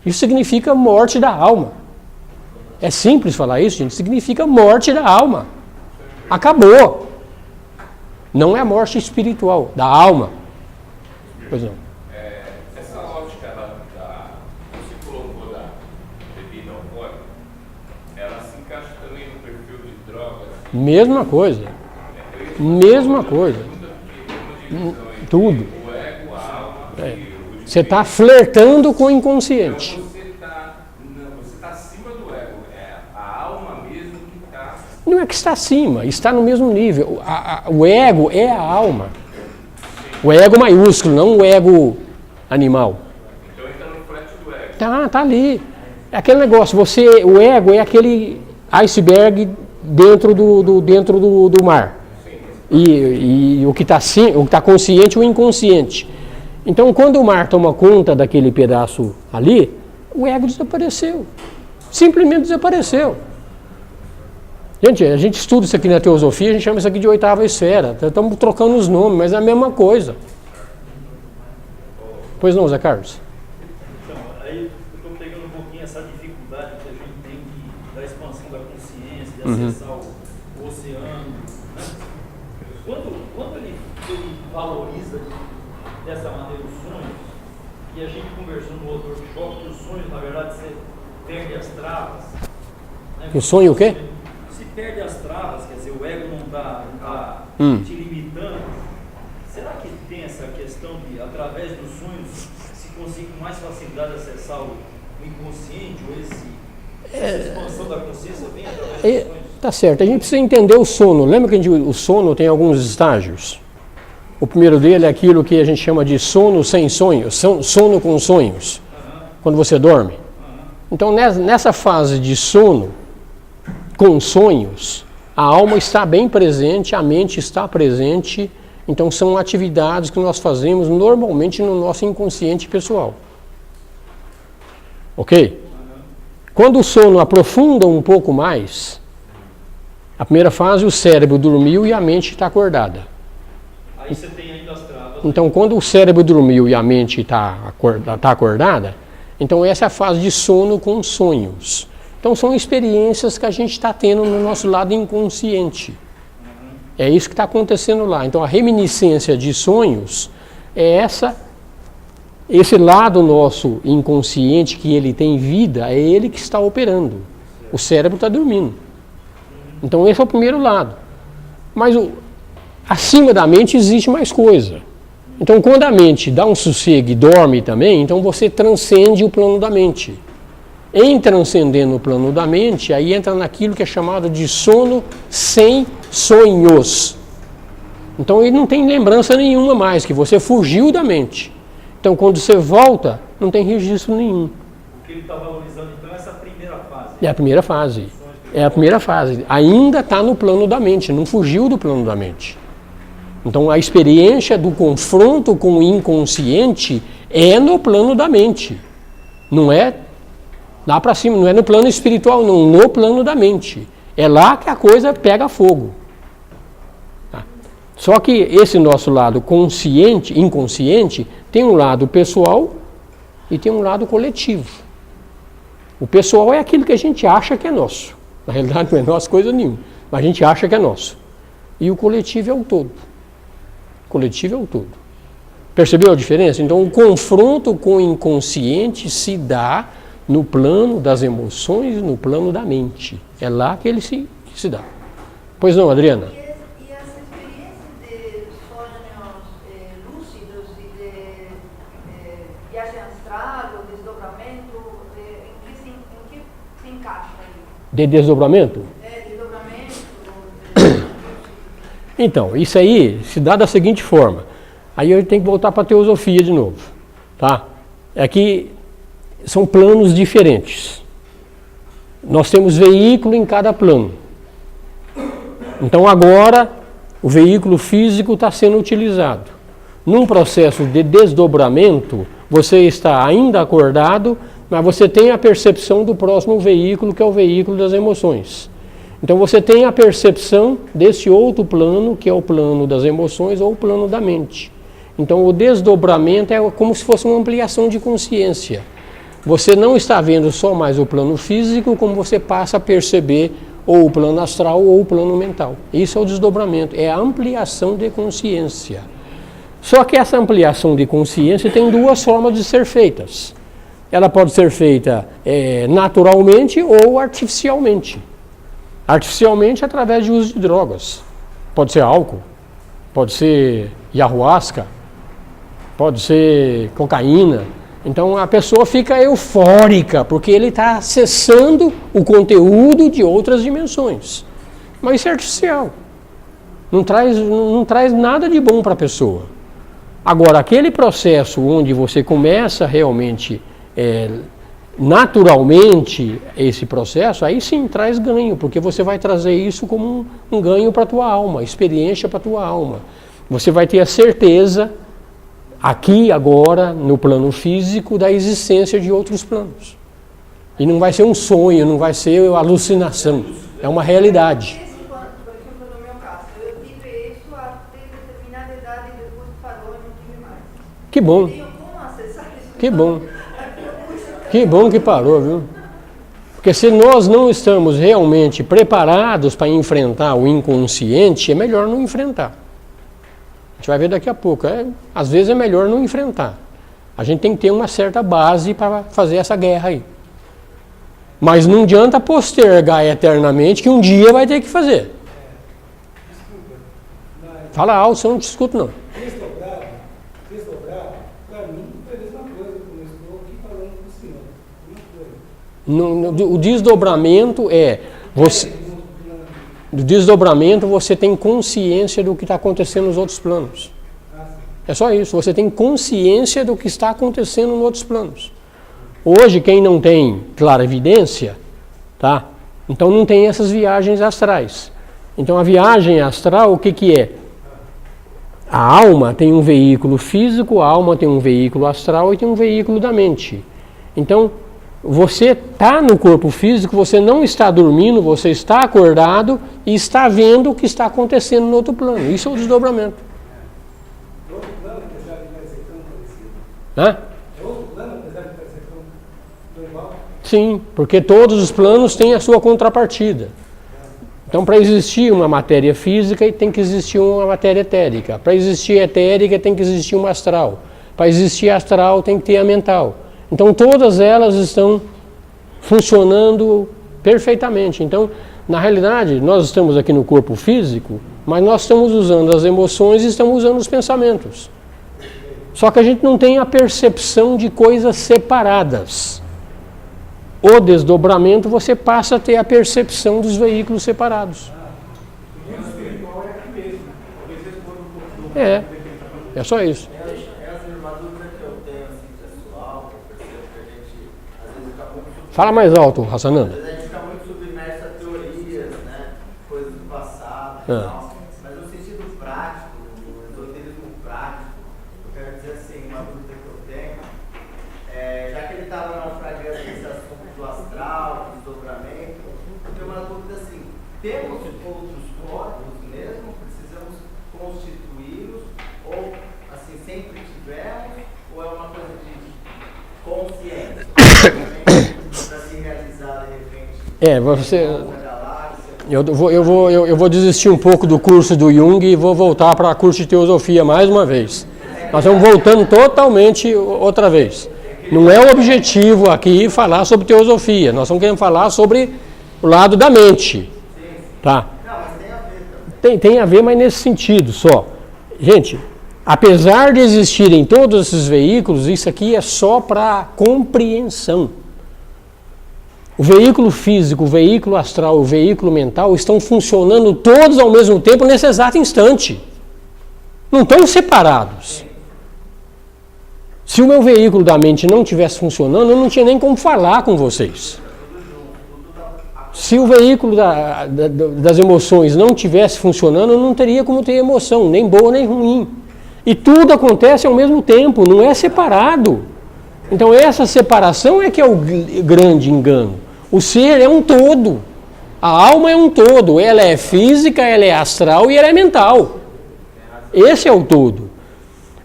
Isso significa morte da alma. É simples falar isso, gente. Significa morte da alma. Acabou. Não é a morte espiritual, da alma. Pois não. Essa ótica que você colocou da bebida alcoólica, ela se encaixa também no perfil de drogas? Mesma coisa. Mesma coisa. Tudo. O ego, a alma Você está flertando com o inconsciente. Você está acima do ego. É a alma mesmo que está... Não é que está acima, está no mesmo nível. O ego é a alma. O ego maiúsculo, não o ego animal. Então ele está no flerte do ego. Tá ali. É aquele negócio, o ego é aquele iceberg dentro do mar. E o que está consciente, o inconsciente. Então, quando o mar toma conta daquele pedaço ali, o ego desapareceu. Simplesmente desapareceu. Gente, a gente estuda isso aqui na teosofia, a gente chama isso aqui de 8ª esfera. Estamos trocando os nomes, mas é a mesma coisa. Pois não, Zé Carlos? Então, aí eu estou pegando um pouquinho essa dificuldade que a gente tem da expansão da consciência, de acessar o oceano. Né? Quando ele valoriza dessa maneira os sonhos, E a gente conversou no outro workshop que os sonhos, na verdade, você perde as travas. Né? O sonho o quê? Se perde as travas, quer dizer, o ego não está te limitando. Será que tem essa questão de, através dos sonhos, se conseguir com mais facilidade acessar o inconsciente, ou essa expansão da consciência vem através dos sonhos? Tá certo, a gente precisa entender o sono. Lembra que o sono tem alguns estágios? O primeiro dele é aquilo que a gente chama de sono sem sonhos, sono com sonhos, quando você dorme. Então, nessa fase de sono com sonhos, a alma está bem presente, a mente está presente. Então, são atividades que nós fazemos normalmente no nosso inconsciente pessoal. Ok? Quando o sono aprofunda um pouco mais, a primeira fase, o cérebro dormiu e a mente está acordada. Aí você tem ainda as travas. Então, quando o cérebro dormiu e a mente está acordada, então essa é a fase de sono com sonhos. Então, são experiências que a gente está tendo no nosso lado inconsciente. É isso que está acontecendo lá. Então, a reminiscência de sonhos é esse lado nosso inconsciente que ele tem vida, é ele que está operando. O cérebro está dormindo. Então, esse é o primeiro lado. Mas acima da mente existe mais coisa. Então, quando a mente dá um sossego e dorme também, então você transcende o plano da mente. Em transcendendo o plano da mente, aí entra naquilo que é chamado de sono sem sonhos. Então, ele não tem lembrança nenhuma mais, que você fugiu da mente. Então, quando você volta, não tem registro nenhum. O que ele está valorizando, então, é essa primeira fase. É a primeira fase. É a primeira fase. Ainda está no plano da mente, não fugiu do plano da mente. Então, a experiência do confronto com o inconsciente é no plano da mente. Não é lá para cima, não é no plano espiritual, não, no plano da mente. É lá que a coisa pega fogo. Tá? Só que esse nosso lado consciente, inconsciente, tem um lado pessoal e tem um lado coletivo. O pessoal é aquilo que a gente acha que é nosso. Na realidade não é nosso coisa nenhuma, mas a gente acha que é nosso. E o coletivo é o todo. O coletivo é o todo. Percebeu a diferença? Então o confronto com o inconsciente se dá no plano das emoções, no plano da mente. É lá que ele se dá. Pois não, Adriana? E as experiências de sonhos lúcidos e de viagem astral ou desdobramento, em que se encaixa aí? De desdobramento? Desdobramento. Então, isso aí se dá da seguinte forma. Aí eu tenho que voltar para a teosofia de novo. Tá? É que são planos diferentes. Nós temos veículo em cada plano. Então agora o veículo físico está sendo utilizado. Num processo de desdobramento, você está ainda acordado, mas você tem a percepção do próximo veículo, que é o veículo das emoções. Então você tem a percepção desse outro plano, que é o plano das emoções ou o plano da mente. Então o desdobramento é como se fosse uma ampliação de consciência. Você não está vendo só mais o plano físico, como você passa a perceber ou o plano astral ou o plano mental. Isso é o desdobramento, é a ampliação de consciência. Só que essa ampliação de consciência tem duas formas de ser feitas. Ela pode ser feita naturalmente ou artificialmente. Artificialmente através de uso de drogas. Pode ser álcool, pode ser ayahuasca, pode ser cocaína. Então a pessoa fica eufórica, porque ele está acessando o conteúdo de outras dimensões. Mas isso é artificial. Não traz nada de bom para a pessoa. Agora, aquele processo onde você começa realmente, naturalmente, esse processo, aí sim traz ganho, porque você vai trazer isso como um ganho para a tua alma, experiência para a tua alma. Você vai ter a certeza aqui, agora, no plano físico, da existência de outros planos. E não vai ser um sonho, não vai ser alucinação. É uma realidade. Por exemplo, no meu caso, eu tive isso até determinada idade e depois parou e não tive mais. Que bom. Tenho como acessar isso? Que bom. Que bom que parou, viu? Porque se nós não estamos realmente preparados para enfrentar o inconsciente, é melhor não enfrentar. A gente vai ver daqui a pouco. Às vezes é melhor não enfrentar. A gente tem que ter uma certa base para fazer essa guerra aí. Mas não adianta postergar eternamente que um dia vai ter que fazer. Fala alto, senão eu não te escuto não. Desdobrar, para mim, é a mesma coisa, como eu estou aqui falando por cima. O desdobramento é... Do desdobramento você tem consciência do que está acontecendo nos outros planos. É só isso, você tem consciência do que está acontecendo nos outros planos. Hoje, quem não tem clara evidência, tá? Então não tem essas viagens astrais. Então a viagem astral, o que que é? A alma tem um veículo físico, a alma tem um veículo astral e tem um veículo da mente. Então, você está no corpo físico, você não está dormindo, você está acordado e está vendo o que está acontecendo no outro plano. Isso é o desdobramento. É outro plano, apesar de parecer tão parecido? Hã? É outro plano, apesar de parecer tão igual? Sim, porque todos os planos têm a sua contrapartida. Então, para existir uma matéria física, tem que existir uma matéria etérica. Para existir etérica, tem que existir uma astral. Para existir astral, tem que ter a mental. Então, todas elas estão funcionando perfeitamente. Então, na realidade, nós estamos aqui no corpo físico, mas nós estamos usando as emoções e estamos usando os pensamentos. Só que a gente não tem a percepção de coisas separadas. O desdobramento, você passa a ter a percepção dos veículos separados. É só isso. Fala mais alto, Hassananda. Às vezes a gente fica muito submerso a teorias, né? Coisas do passado e tal. Mas no sentido prático, no esoterismo prático, eu quero dizer assim, uma dúvida que eu tenho, já que ele estava naufragando nesse assunto do astral, do desdobramento, eu tenho uma dúvida assim, temos outros códigos mesmo? Precisamos constituí-los? Ou assim, sempre tivemos? Ou é uma coisa de consciência? Eu vou desistir um pouco do curso do Jung e vou voltar para o curso de teosofia mais uma vez. Nós estamos voltando totalmente outra vez. Não é o objetivo aqui falar sobre teosofia, nós estamos querendo falar sobre o lado da mente. Tá? Tem a ver, mas nesse sentido só. Gente, apesar de existirem todos esses veículos, isso aqui é só para compreensão. O veículo físico, o veículo astral, o veículo mental estão funcionando todos ao mesmo tempo nesse exato instante. Não estão separados. Se o meu veículo da mente não estivesse funcionando, eu não tinha nem como falar com vocês. Se o veículo das emoções não estivesse funcionando, eu não teria como ter emoção, nem boa nem ruim. E tudo acontece ao mesmo tempo, não é separado. Então essa separação é que é o grande engano. O ser é um todo. A alma é um todo. Ela é física, ela é astral e ela é mental. Esse é o todo.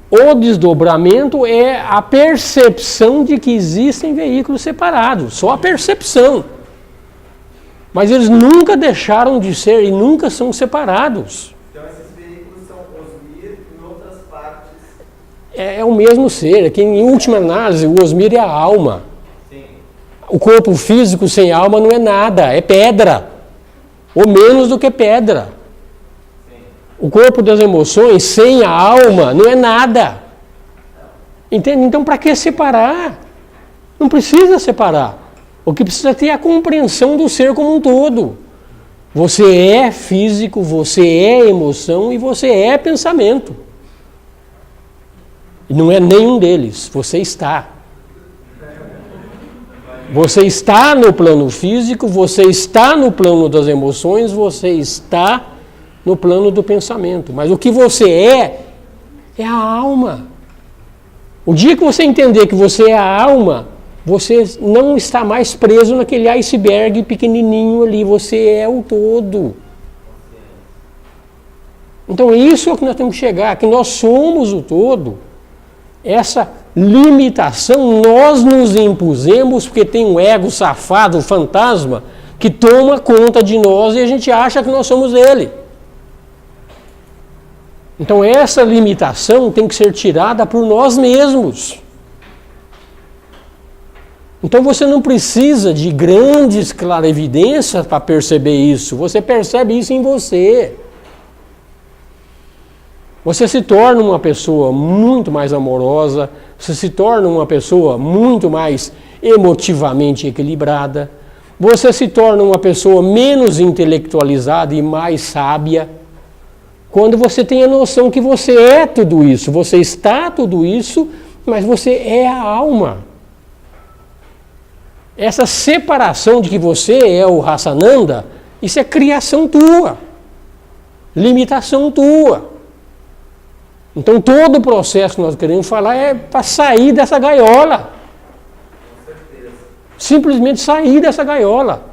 O desdobramento é a percepção de que existem veículos separados. Só a percepção. Mas eles nunca deixaram de ser e nunca são separados. Então esses veículos são Osmir em outras partes. É o mesmo ser. É que em última análise o Osmir é a alma. O corpo físico sem alma não é nada, é pedra. Ou menos do que pedra. O corpo das emoções sem a alma não é nada. Entende? Então, para que separar? Não precisa separar. O que precisa ter é a compreensão do ser como um todo. Você é físico, você é emoção e você é pensamento. E não é nenhum deles, você está. Você está no plano físico, você está no plano das emoções, você está no plano do pensamento. Mas o que você é a alma. O dia que você entender que você é a alma, você não está mais preso naquele iceberg pequenininho ali, você é o todo. Então isso é o que nós temos que chegar, que nós somos o todo. Essa limitação nós nos impusemos porque tem um ego safado, fantasma, que toma conta de nós e a gente acha que nós somos ele. Então essa limitação tem que ser tirada por nós mesmos. Então você não precisa de grandes clarividências para perceber isso. Você percebe isso em você. Você se torna uma pessoa muito mais amorosa, você se torna uma pessoa muito mais emotivamente equilibrada, você se torna uma pessoa menos intelectualizada e mais sábia, quando você tem a noção que você é tudo isso, você está tudo isso, mas você é a alma. Essa separação de que você é o Rasananda, isso é criação tua, limitação tua. Então todo o processo que nós queremos falar é para sair dessa gaiola. Simplesmente sair dessa gaiola.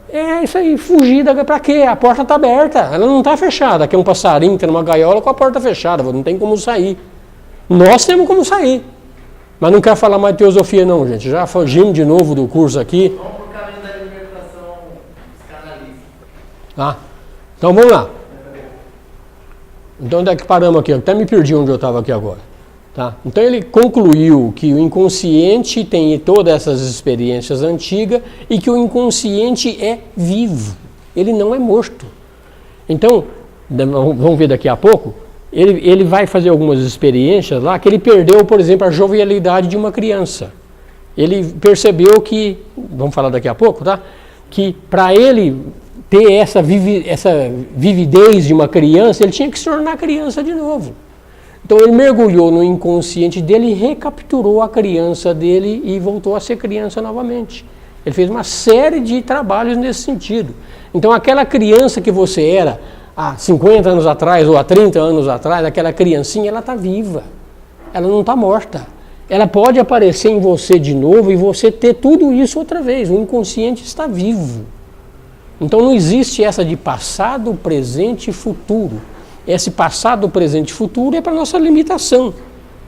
É isso aí, fugir da... Para quê? A porta está aberta, ela não está fechada. Aqui é um passarinho que está numa gaiola com a porta fechada, não tem como sair. Nós temos como sair. Mas não quero falar mais de teosofia não, gente. Já fugimos de novo do curso aqui. Vamos para o caminho da libertação psicanalítica. Tá? Então vamos lá. Então onde é que paramos aqui? Eu até me perdi onde eu estava aqui agora. Tá? Então ele concluiu que o inconsciente tem todas essas experiências antigas e que o inconsciente é vivo. Ele não é morto. Então, vamos ver daqui a pouco, ele vai fazer algumas experiências lá que ele perdeu, por exemplo, a jovialidade de uma criança. Ele percebeu que, vamos falar daqui a pouco, tá? Que para ele ter essa vividez de uma criança, ele tinha que se tornar criança de novo. Então ele mergulhou no inconsciente dele e recapturou a criança dele e voltou a ser criança novamente. Ele fez uma série de trabalhos nesse sentido. Então aquela criança que você era há 50 anos atrás ou há 30 anos atrás, aquela criancinha, ela está viva. Ela não está morta. Ela pode aparecer em você de novo e você ter tudo isso outra vez. O inconsciente está vivo. Então não existe essa de passado, presente e futuro. Esse passado, presente e futuro é para a nossa limitação.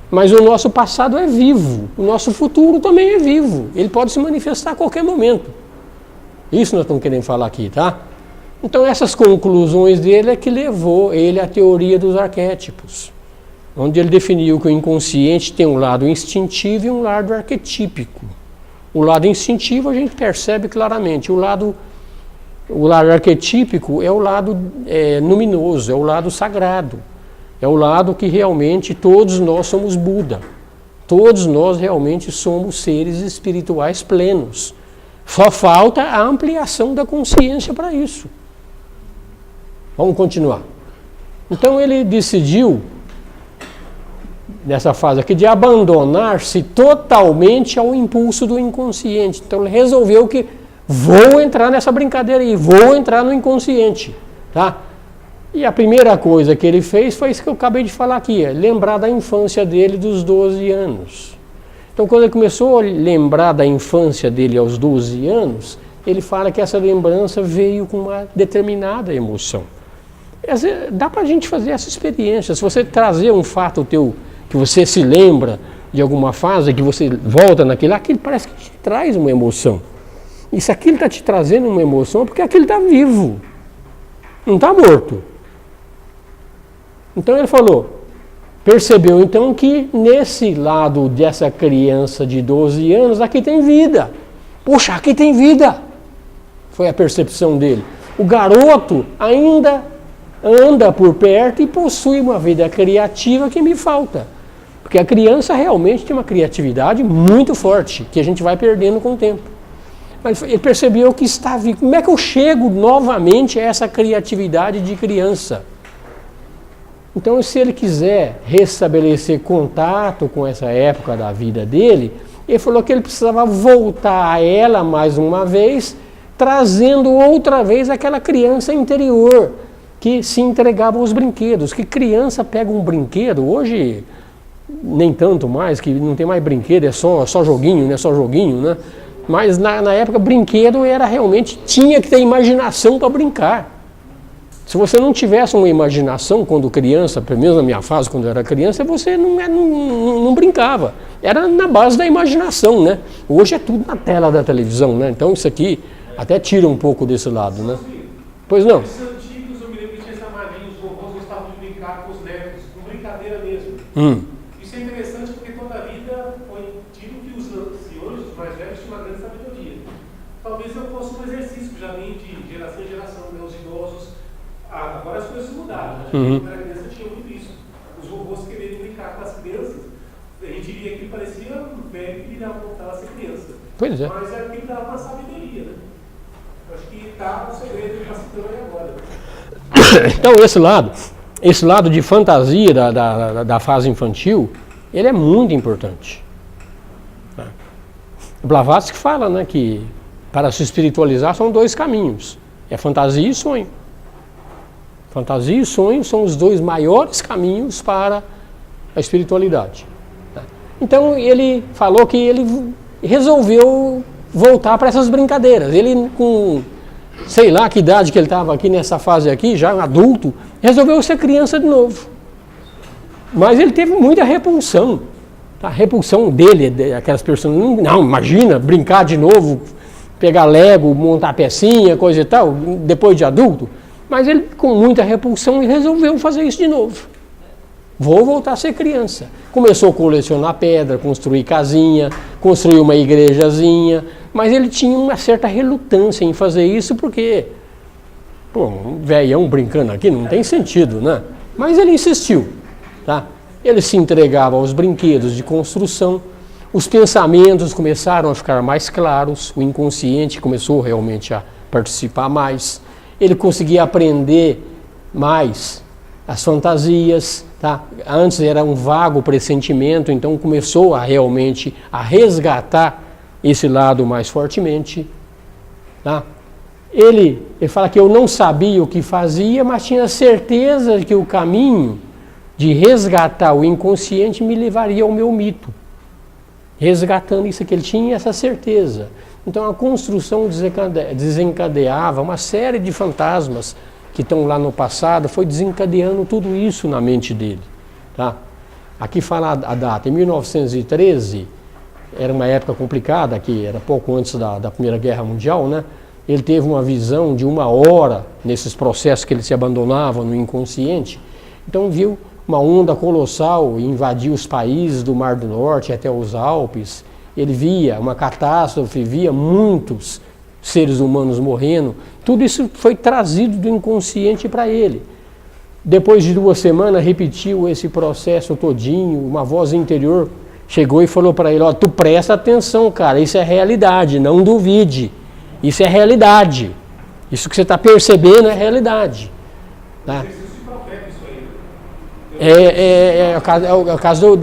Mas o nosso passado é vivo. O nosso futuro também é vivo. Ele pode se manifestar a qualquer momento. Isso nós estamos querendo falar aqui, tá? Então essas conclusões dele é que levou ele à teoria dos arquétipos. Onde ele definiu que o inconsciente tem um lado instintivo e um lado arquetípico. O lado instintivo a gente percebe claramente. O lado arquetípico é o lado luminoso, é o lado sagrado. É o lado que realmente todos nós somos Buda. Todos nós realmente somos seres espirituais plenos. Só falta a ampliação da consciência para isso. Vamos continuar. Então ele decidiu, nessa fase aqui, de abandonar-se totalmente ao impulso do inconsciente. Então ele resolveu que vou entrar nessa brincadeira aí, vou entrar no inconsciente, tá? E a primeira coisa que ele fez foi isso que eu acabei de falar aqui, lembrar da infância dele dos 12 anos. Então quando ele começou a lembrar da infância dele aos 12 anos, ele fala que essa lembrança veio com uma determinada emoção. Dá pra gente fazer essa experiência, se você trazer um fato teu, que você se lembra de alguma fase, que você volta naquilo, aquilo parece que te traz uma emoção. E se aquilo está te trazendo uma emoção, é porque aquilo está vivo, não está morto. Então ele falou, percebeu então que nesse lado dessa criança de 12 anos, aqui tem vida. Poxa, aqui tem vida. Foi a percepção dele. O garoto ainda anda por perto e possui uma vida criativa que me falta. Porque a criança realmente tem uma criatividade muito forte, que a gente vai perdendo com o tempo. Mas ele percebeu que está vivo. Como é que eu chego novamente a essa criatividade de criança? Então, se ele quiser restabelecer contato com essa época da vida dele, ele falou que ele precisava voltar a ela mais uma vez, trazendo outra vez aquela criança interior que se entregava aos brinquedos. Que criança pega um brinquedo, hoje nem tanto mais, que não tem mais brinquedo, é só joguinho, né? Só joguinho, né? Mas na época brinquedo era realmente, tinha que ter imaginação para brincar. Se você não tivesse uma imaginação quando criança, pelo menos na minha fase, quando eu era criança, você não brincava. Era na base da imaginação, né? Hoje é tudo na tela da televisão, né? Então isso aqui até tira um pouco desse lado, né? Pois não? Esses antigos, eu me lembro que tinha essa mania, os vovôs gostavam de brincar com os netos, com brincadeira mesmo. Isso é interessante porque toda a vida foi tido que os fosse um exercício que já vem de geração em geração, né? Os idosos. Agora as coisas mudaram. Né? Quando era criança tinha muito isso. Os robôs querendo brincar com as crianças, a gente diria que parecia um velho que queria voltar a ser criança. Pois é. Mas é aquilo dava uma sabedoria, né? Acho que está o segredo que está citando aí agora. Então esse lado de fantasia da fase infantil, ele é muito importante. Blavatsky fala, né, que para se espiritualizar são 2 caminhos. É fantasia e sonho. Fantasia e sonho são os 2 maiores caminhos para a espiritualidade. Então ele falou que ele resolveu voltar para essas brincadeiras. Ele, com sei lá que idade que ele estava aqui nessa fase aqui, já adulto, resolveu ser criança de novo. Mas ele teve muita repulsão. A repulsão dele, aquelas pessoas, não, imagina, brincar de novo, pegar Lego, montar pecinha, coisa e tal, depois de adulto. Mas ele, com muita repulsão, resolveu fazer isso de novo. Vou voltar a ser criança. Começou a colecionar pedra, construir casinha, construir uma igrejazinha, mas ele tinha uma certa relutância em fazer isso porque, pô, um velhão brincando aqui não tem sentido, né? Mas ele insistiu, tá? Ele se entregava aos brinquedos de construção, os pensamentos começaram a ficar mais claros, o inconsciente começou realmente a participar mais, ele conseguia aprender mais as fantasias, tá? Antes era um vago pressentimento, então começou a realmente a resgatar esse lado mais fortemente, tá? Ele fala que eu não sabia o que fazia, mas tinha certeza que o caminho de resgatar o inconsciente me levaria ao meu mito. Resgatando isso que ele tinha, essa certeza. Então a construção desencadeava uma série de fantasmas que estão lá no passado, foi desencadeando tudo isso na mente dele. Tá? Aqui fala a data, em 1913, era uma época complicada, que era pouco antes da Primeira Guerra Mundial, né? Ele teve uma visão de 1 hora nesses processos que ele se abandonava no inconsciente, então viu uma onda colossal invadir os países do Mar do Norte até os Alpes. Ele via uma catástrofe, via muitos seres humanos morrendo. Tudo isso foi trazido do inconsciente para ele. Depois de 2 semanas, repetiu esse processo todinho. Uma voz interior chegou e falou para ele: ó, tu presta atenção, cara, isso é realidade, não duvide. Isso é realidade. Isso que você está percebendo é realidade. Tá? O caso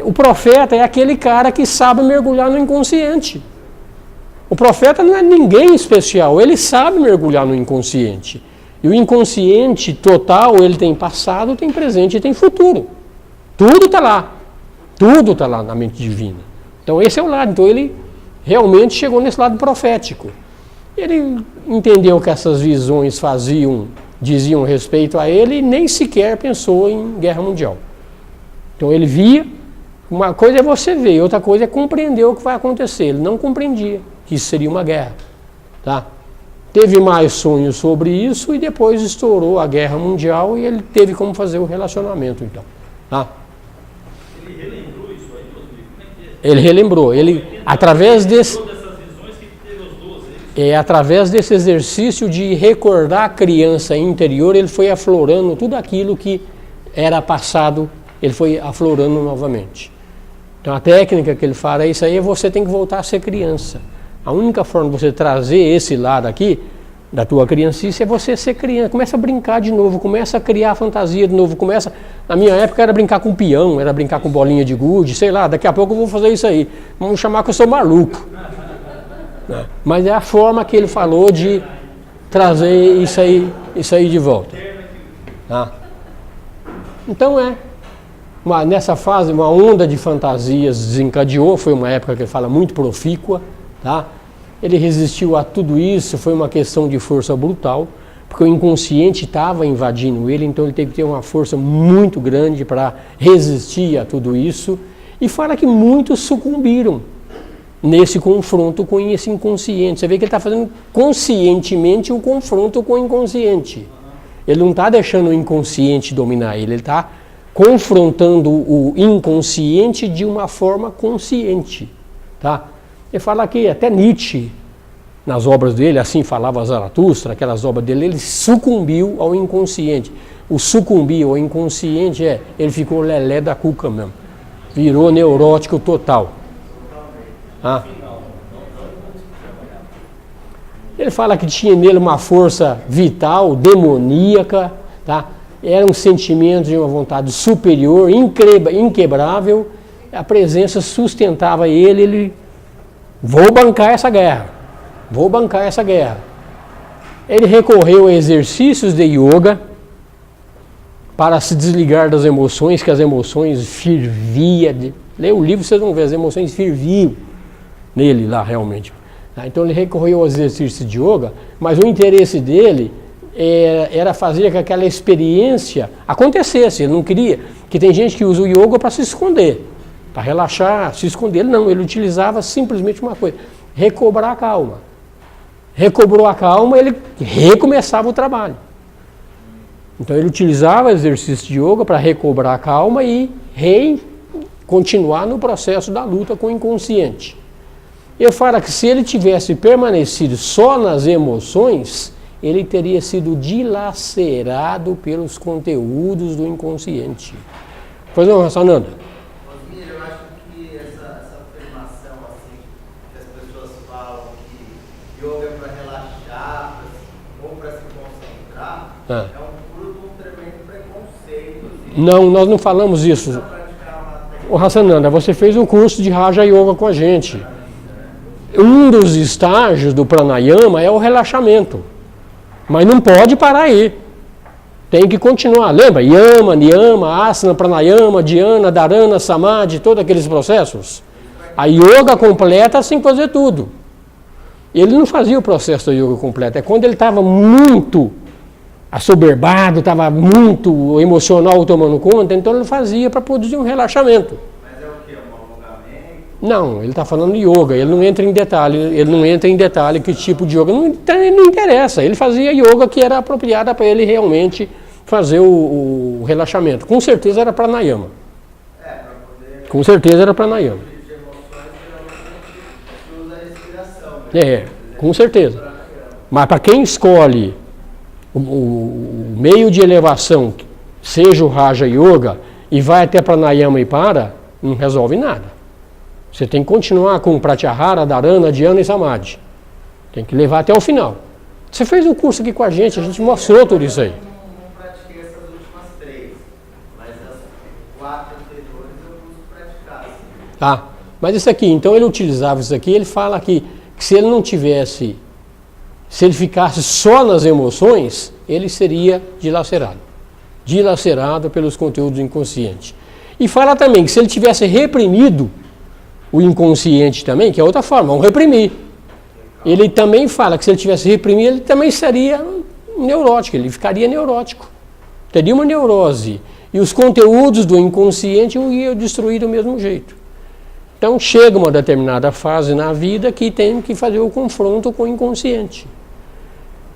o profeta é aquele cara que sabe mergulhar no inconsciente. O profeta não é ninguém especial, ele sabe mergulhar no inconsciente. E o inconsciente total, ele tem passado, tem presente e tem futuro. Tudo está lá. Tudo está lá na mente divina. Então esse é o lado. Então ele realmente chegou nesse lado profético. Ele entendeu que essas visões diziam respeito a ele e nem sequer pensou em guerra mundial. Então ele via, uma coisa é você ver, outra coisa é compreender o que vai acontecer. Ele não compreendia que isso seria uma guerra. Tá? Teve mais sonhos sobre isso e depois estourou a guerra mundial e ele teve como fazer o relacionamento. Então. Tá? Ele relembrou isso aí, Rodrigo? Como é que é? Ele relembrou. Ele, através desse exercício de recordar a criança interior, ele foi aflorando tudo aquilo que era passado, ele foi aflorando novamente. Então a técnica que ele fala é isso aí, você tem que voltar a ser criança. A única forma de você trazer esse lado aqui, da tua criancice, é você ser criança. Começa a brincar de novo, começa a criar fantasia de novo, na minha época era brincar com peão, era brincar com bolinha de gude, sei lá, daqui a pouco eu vou fazer isso aí. Vamos chamar que eu sou maluco. Mas é a forma que ele falou de trazer isso aí de volta. Tá? Então nessa fase, uma onda de fantasias desencadeou, foi uma época que ele fala muito profícua, tá? Ele resistiu a tudo isso, foi uma questão de força brutal, porque o inconsciente estava invadindo ele, então ele teve que ter uma força muito grande para resistir a tudo isso, e fala que muitos sucumbiram nesse confronto com esse inconsciente. Você vê que ele está fazendo conscientemente o confronto com o inconsciente. Ele não está deixando o inconsciente dominar ele está confrontando o inconsciente de uma forma consciente. Tá? Ele fala aqui, até Nietzsche nas obras dele, assim falava Zaratustra, aquelas obras dele, ele sucumbiu ao inconsciente. O sucumbir ao inconsciente ele ficou lelé da cuca mesmo. Virou neurótico total. Ah. Ele fala que tinha nele uma força vital, demoníaca, tá? Era um sentimento de uma vontade superior, inquebrável. A presença sustentava ele, vou bancar essa guerra. Vou bancar essa guerra. Ele recorreu a exercícios de yoga para se desligar das emoções, que as emoções ferviam. Lê o livro, vocês vão ver, as emoções ferviam nele lá realmente. Então ele recorreu ao exercício de yoga, mas o interesse dele era fazer com que aquela experiência acontecesse. Ele não queria, que tem gente que usa o yoga para se esconder, para relaxar, se esconder. Ele não, ele utilizava simplesmente uma coisa, recobrar a calma. Recobrou a calma, ele recomeçava o trabalho. Então ele utilizava exercício de yoga para recobrar a calma e continuar no processo da luta com o inconsciente. Ele fala que se ele tivesse permanecido só nas emoções, ele teria sido dilacerado pelos conteúdos do inconsciente. Pois não, Sananda? Osmir, eu acho que essa afirmação assim, que as pessoas falam que yoga é para relaxar ou para se concentrar, é um puro um tremendo preconceito. Assim. Não, nós não falamos isso. Ô Hassananda, você fez um curso de Raja Yoga com a gente. Um dos estágios do pranayama é o relaxamento. Mas não pode parar aí. Tem que continuar. Lembra? Yama, niyama, asana, pranayama, dhyana, dharana, samadhi, todos aqueles processos. A yoga completa sem fazer tudo. Ele não fazia o processo da yoga completa. É quando ele estava muito assoberbado, estava muito emocional tomando conta, então ele fazia para produzir um relaxamento. Mas é o quê? Um alongamento? Não, ele está falando de yoga, ele não entra em detalhe, que tipo de yoga, não interessa. Ele fazia yoga que era apropriada para ele realmente fazer o relaxamento. Com certeza era pranayama. Com certeza era pranayama. Com certeza. Mas para quem escolhe o meio de elevação, seja o Raja Yoga, e vai até pranayama e não resolve nada. Você tem que continuar com o Pratyahara, Dharana, Dhyana e Samadhi. Tem que levar até o final. Você fez um curso aqui com a gente mostrou tudo isso aí. Eu não pratiquei essas últimas 3, mas as 4 anteriores eu uso praticar. Tá, mas isso aqui, então ele utilizava isso aqui, ele fala que se ele não tivesse, se ele ficasse só nas emoções, ele seria dilacerado pelos conteúdos inconscientes. E fala também que se ele tivesse reprimido o inconsciente também, que é outra forma, vamos reprimir. Ele também fala que se ele tivesse reprimido, ele também seria neurótico, ele ficaria neurótico. Teria uma neurose. E os conteúdos do inconsciente o iam destruir do mesmo jeito. Então chega uma determinada fase na vida que tem que fazer o confronto com o inconsciente.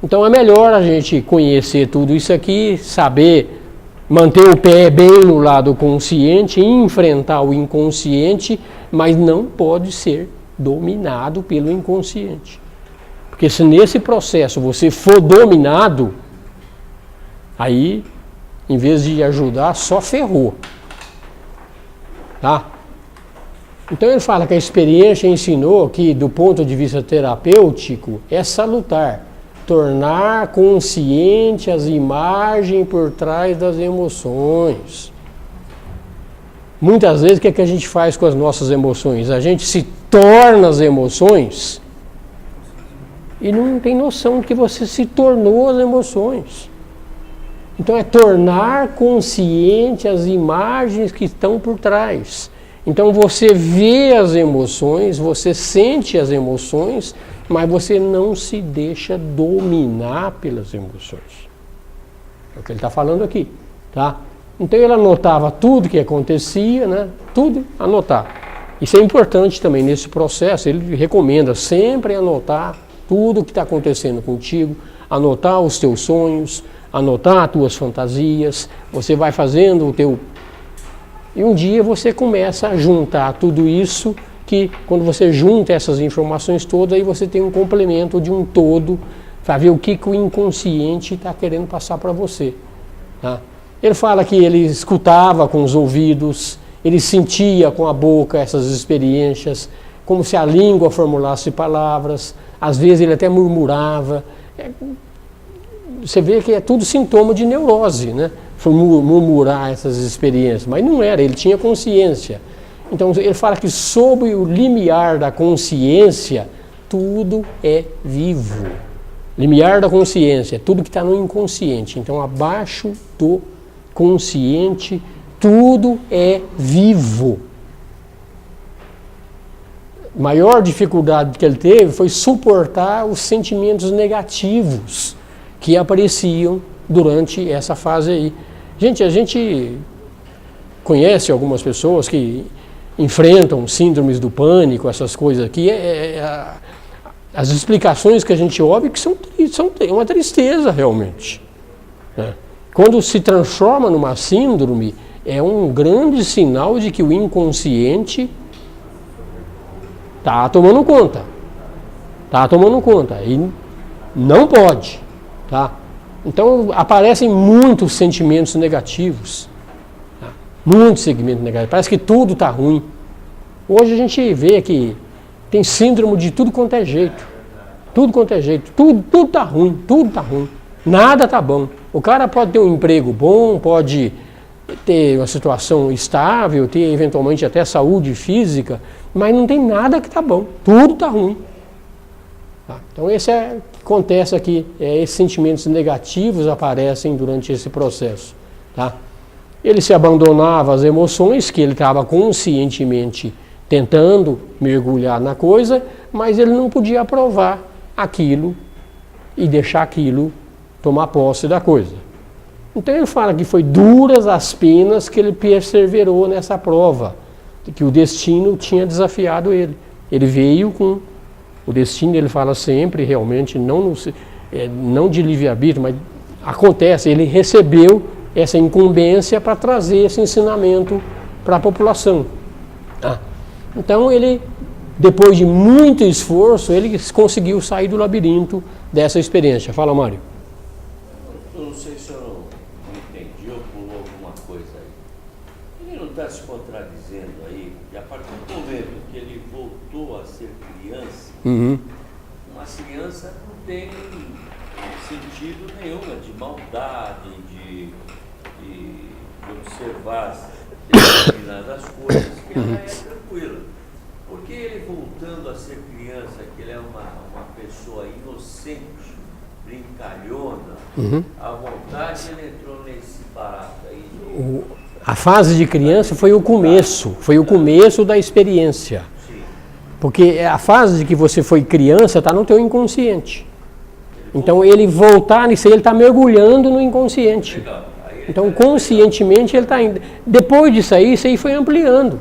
Então é melhor a gente conhecer tudo isso aqui, saber manter o pé bem no lado consciente, enfrentar o inconsciente, mas não pode ser dominado pelo inconsciente. Porque se nesse processo você for dominado, aí, em vez de ajudar, só ferrou. Tá? Então ele fala que a experiência ensinou que, do ponto de vista terapêutico, é salutar. Tornar consciente as imagens por trás das emoções. Muitas vezes, o que é que a gente faz com as nossas emoções? A gente se torna as emoções e não tem noção de que você se tornou as emoções. Então é tornar consciente as imagens que estão por trás. Então você vê as emoções, você sente as emoções, mas você não se deixa dominar pelas emoções. É o que ele está falando aqui, tá? Então ele anotava tudo que acontecia, né? Tudo anotar. Isso é importante também nesse processo, ele recomenda sempre anotar tudo o que está acontecendo contigo, anotar os teus sonhos, anotar as tuas fantasias, você vai fazendo o teu... E um dia você começa a juntar tudo isso que quando você junta essas informações todas, aí você tem um complemento de um todo para ver o que o inconsciente está querendo passar para você. Tá? Ele fala que ele escutava com os ouvidos, ele sentia com a boca essas experiências, como se a língua formulasse palavras, às vezes ele até murmurava. Você vê que é tudo sintoma de neurose, né? Murmurar essas experiências, mas não era, ele tinha consciência. Então ele fala que sob o limiar da consciência, tudo é vivo. Limiar da consciência, tudo que está no inconsciente. Então abaixo do consciente, tudo é vivo. A maior dificuldade que ele teve foi suportar os sentimentos negativos que apareciam durante essa fase aí. Gente, a gente conhece algumas pessoas que enfrentam síndromes do pânico, essas coisas aqui. As explicações que a gente ouve que são uma tristeza realmente. Né? Quando se transforma numa síndrome, é um grande sinal de que o inconsciente está tomando conta. Está tomando conta. E não pode. Tá? Então aparecem muitos sentimentos negativos. Tá? Muitos sentimentos negativos. Parece que tudo está ruim. Hoje a gente vê que tem síndrome de tudo quanto é jeito. Tudo quanto é jeito. Tudo está ruim. Tudo está ruim. Nada está bom. O cara pode ter um emprego bom, pode ter uma situação estável, ter eventualmente até saúde física, mas não tem nada que está bom. Tudo está ruim. Tá? Então esse é o que acontece aqui. Esses sentimentos negativos aparecem durante esse processo. Tá? Ele se abandonava às emoções que ele estava conscientemente tentando mergulhar na coisa, mas ele não podia aprovar aquilo e deixar aquilo tomar posse da coisa. Então ele fala que foi duras as penas que ele perseverou nessa prova, que o destino tinha desafiado ele. Ele veio com o destino, ele fala sempre, realmente, não de livre-arbítrio, mas acontece, ele recebeu essa incumbência para trazer esse ensinamento para a população. Então ele, depois de muito esforço, ele conseguiu sair do labirinto dessa experiência. Fala, Mário. Eu não sei se eu não entendi ou pulou alguma coisa aí. Ele não está se contradizendo aí, que a partir do momento que ele voltou a ser criança, uma criança não tem sentido nenhum de maldade, de observar determinadas coisas, que ela é tranquila. Porque ele voltando a ser criança, que ele é uma pessoa inocente, brincalhona, à vontade ele entrou nesse barato aí. A fase de criança foi o começo da experiência. Sim. Porque a fase de que você foi criança está no teu inconsciente. Então ele voltar nisso aí, ele está mergulhando no inconsciente. Então conscientemente ele está indo. Depois disso aí, isso aí foi ampliando.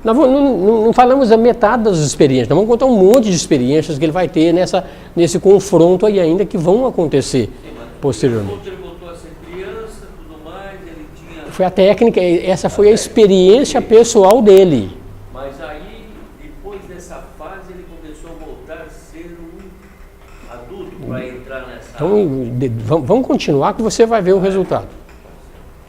Nós não falamos a metade das experiências, nós vamos contar um monte de experiências que ele vai ter nesse confronto aí ainda que vão acontecer posteriormente. Ele voltou a ser criança, tudo mais, ele tinha... Foi a técnica, essa foi a experiência pessoal dele. Mas aí, depois dessa fase, ele começou a voltar a ser um adulto para entrar nessa... Então, vamos continuar que você vai ver o resultado.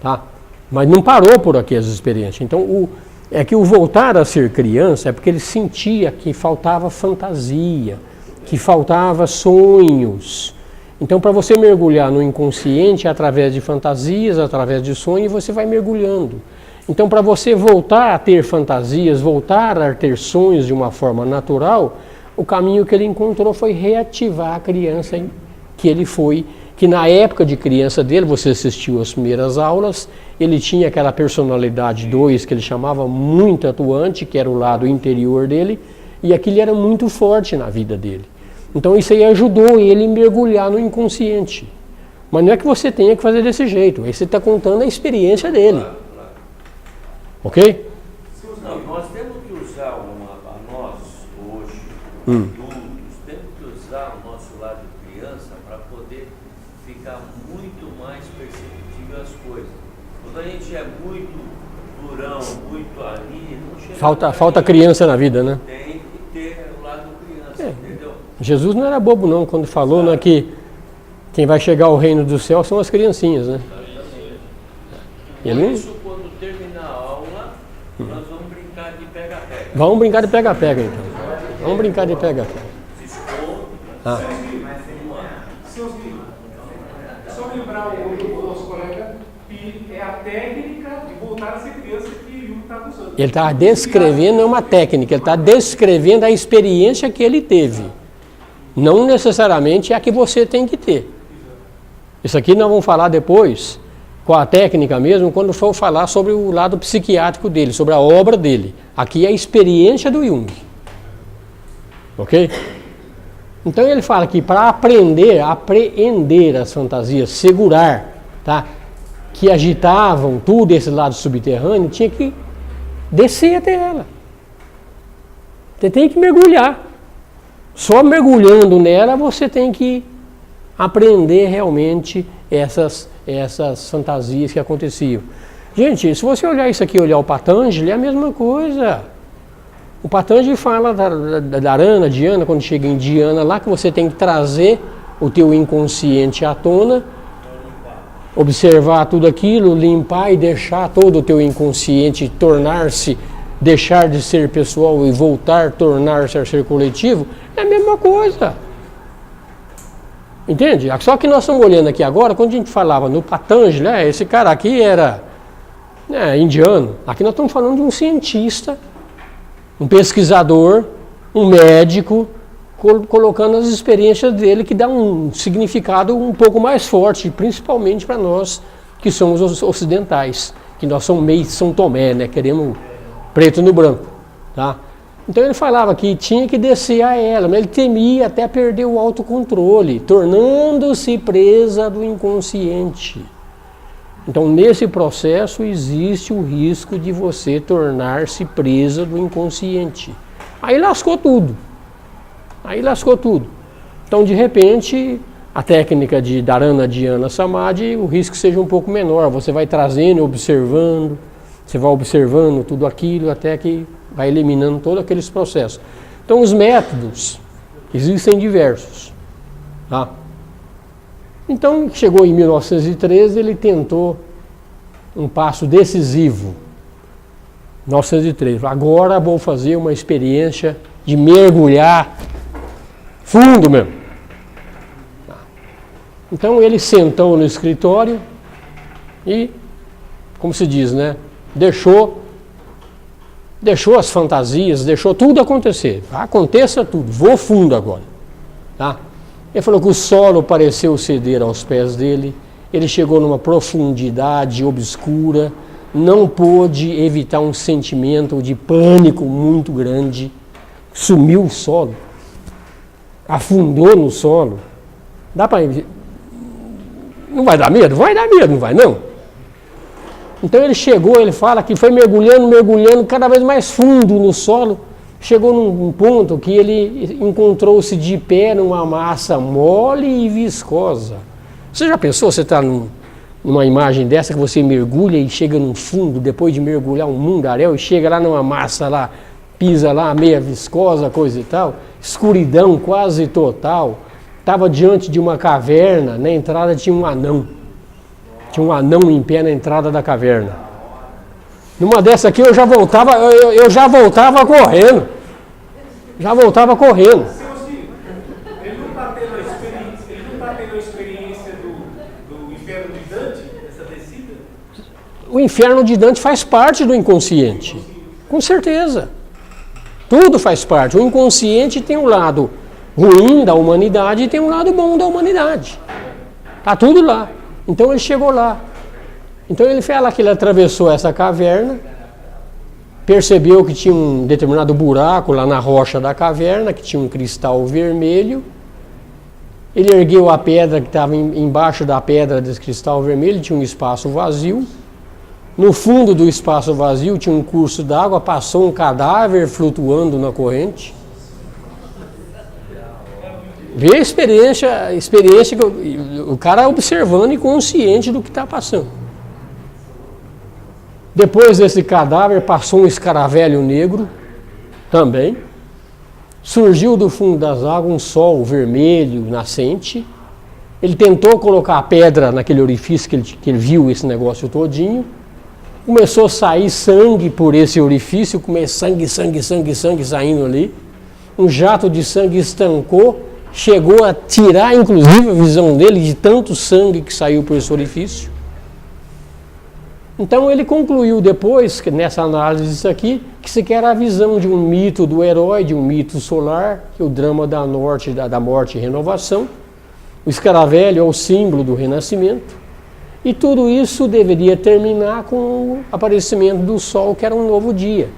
Tá? Mas não parou por aqui as experiências. Então, é que o voltar a ser criança é porque ele sentia que faltava fantasia, que faltava sonhos. Então, para você mergulhar no inconsciente, através de fantasias, através de sonhos, você vai mergulhando. Então, para você voltar a ter fantasias, voltar a ter sonhos de uma forma natural, o caminho que ele encontrou foi reativar a criança que ele foi, que na época de criança dele, você assistiu às primeiras aulas, ele tinha aquela personalidade 2 que ele chamava muito atuante, que era o lado interior dele, e aquilo era muito forte na vida dele. Então isso aí ajudou ele a mergulhar no inconsciente. Mas não é que você tenha que fazer desse jeito, aí você está contando a experiência dele. Ok? Não, nós temos que usar nós hoje, adultos, temos que usar o nosso lado de criança para poder ficar muito mais perceptível as coisas. Quando a gente é muito durão muito ali, não chega. Falta criança na vida, né? Tem que ter o lado criança, entendeu? Jesus não era bobo não, quando falou, né, que quem vai chegar ao reino do céu são as criancinhas, né? Por isso, quando terminar a aula, nós vamos brincar de pega-pega. Vamos brincar de pega-pega, então. Vamos brincar de pega-pega. Só lembrar o nosso colega que é a técnica de voltar a ser criança que ele está usando. Ele está descrevendo uma técnica, ele está descrevendo a experiência que ele teve. Não necessariamente é a que você tem que ter. Isso aqui nós vamos falar depois, com a técnica mesmo, quando for falar sobre o lado psiquiátrico dele, sobre a obra dele. Aqui é a experiência do Jung. Ok? Então ele fala que para apreender as fantasias, segurar, tá? Que agitavam tudo esse lado subterrâneo, tinha que descer até ela. Você tem que mergulhar. Só mergulhando nela você tem que aprender realmente essas fantasias que aconteciam. Gente, se você olhar isso aqui, olhar o Patanjali, é a mesma coisa. O Patanjali fala da Dharana, Dhyana, quando chega em Dhyana, lá que você tem que trazer o teu inconsciente à tona, observar tudo aquilo, limpar e deixar todo o teu inconsciente deixar de ser pessoal e voltar, tornar-se a ser coletivo, é a mesma coisa. Entende? Só que nós estamos olhando aqui agora, quando a gente falava no Patanjali, esse cara aqui era indiano. Aqui nós estamos falando de um cientista, um pesquisador, um médico, colocando as experiências dele, que dá um significado um pouco mais forte, principalmente para nós que somos os ocidentais, que nós somos meio São Tomé, né? Queremos preto no branco, tá? Então ele falava que tinha que descer a ela, mas ele temia até perder o autocontrole, tornando-se presa do inconsciente. Então nesse processo existe o risco de você tornar-se presa do inconsciente. Aí lascou tudo. Então de repente a técnica de Dharana, Dhyana, Samadhi, o risco seja um pouco menor. Você vai trazendo, observando, você vai observando tudo aquilo até que vai eliminando todos aqueles processos. Então os métodos existem diversos, tá? Então chegou em 1913, ele tentou um passo decisivo. 1913, agora vou fazer uma experiência de mergulhar fundo mesmo. Então ele sentou no escritório e, como se diz, né, deixou as fantasias, deixou tudo acontecer. Aconteça tudo, vou fundo agora. Tá? Ele falou que o solo pareceu ceder aos pés dele, ele chegou numa profundidade obscura, não pôde evitar um sentimento de pânico muito grande, sumiu o solo, afundou no solo. Dá para... Não vai dar medo? Vai dar medo, não vai não? Então ele chegou, ele fala que foi mergulhando cada vez mais fundo no solo, chegou num ponto que ele encontrou-se de pé numa massa mole e viscosa. Você já pensou, você está numa imagem dessa que você mergulha e chega num fundo, depois de mergulhar um mundaréu, e chega lá numa massa lá, pisa lá, meia viscosa, coisa e tal, escuridão quase total, estava diante de uma caverna, na entrada tinha um anão. Tinha um anão em pé na entrada da caverna. Numa dessa aqui eu já voltava correndo. Ele não está tendo a experiência do inferno de Dante, essa descida? O inferno de Dante faz parte do inconsciente. Com certeza. Tudo faz parte. O inconsciente tem um lado ruim da humanidade e tem um lado bom da humanidade. Está tudo lá. Então ele chegou lá. Então ele fala que ele atravessou essa caverna, percebeu que tinha um determinado buraco lá na rocha da caverna, que tinha um cristal vermelho. Ele ergueu a pedra que estava embaixo da pedra desse cristal vermelho, tinha um espaço vazio. No fundo do espaço vazio tinha um curso d'água, passou um cadáver flutuando na corrente. Vê a experiência que o cara observando e consciente do que está passando. Depois desse cadáver passou um escaravelho negro, também. Surgiu do fundo das águas um sol vermelho nascente. Ele tentou colocar a pedra naquele orifício que ele viu esse negócio todinho. Começou a sair sangue por esse orifício, sangue saindo ali. Um jato de sangue estancou, chegou a tirar inclusive a visão dele de tanto sangue que saiu por esse orifício. Então ele concluiu depois, nessa análise disso aqui, que isso aqui era a visão de um mito do herói, de um mito solar, que é o drama da morte e renovação. O escaravelho é o símbolo do renascimento. E tudo isso deveria terminar com o aparecimento do sol, que era um novo dia.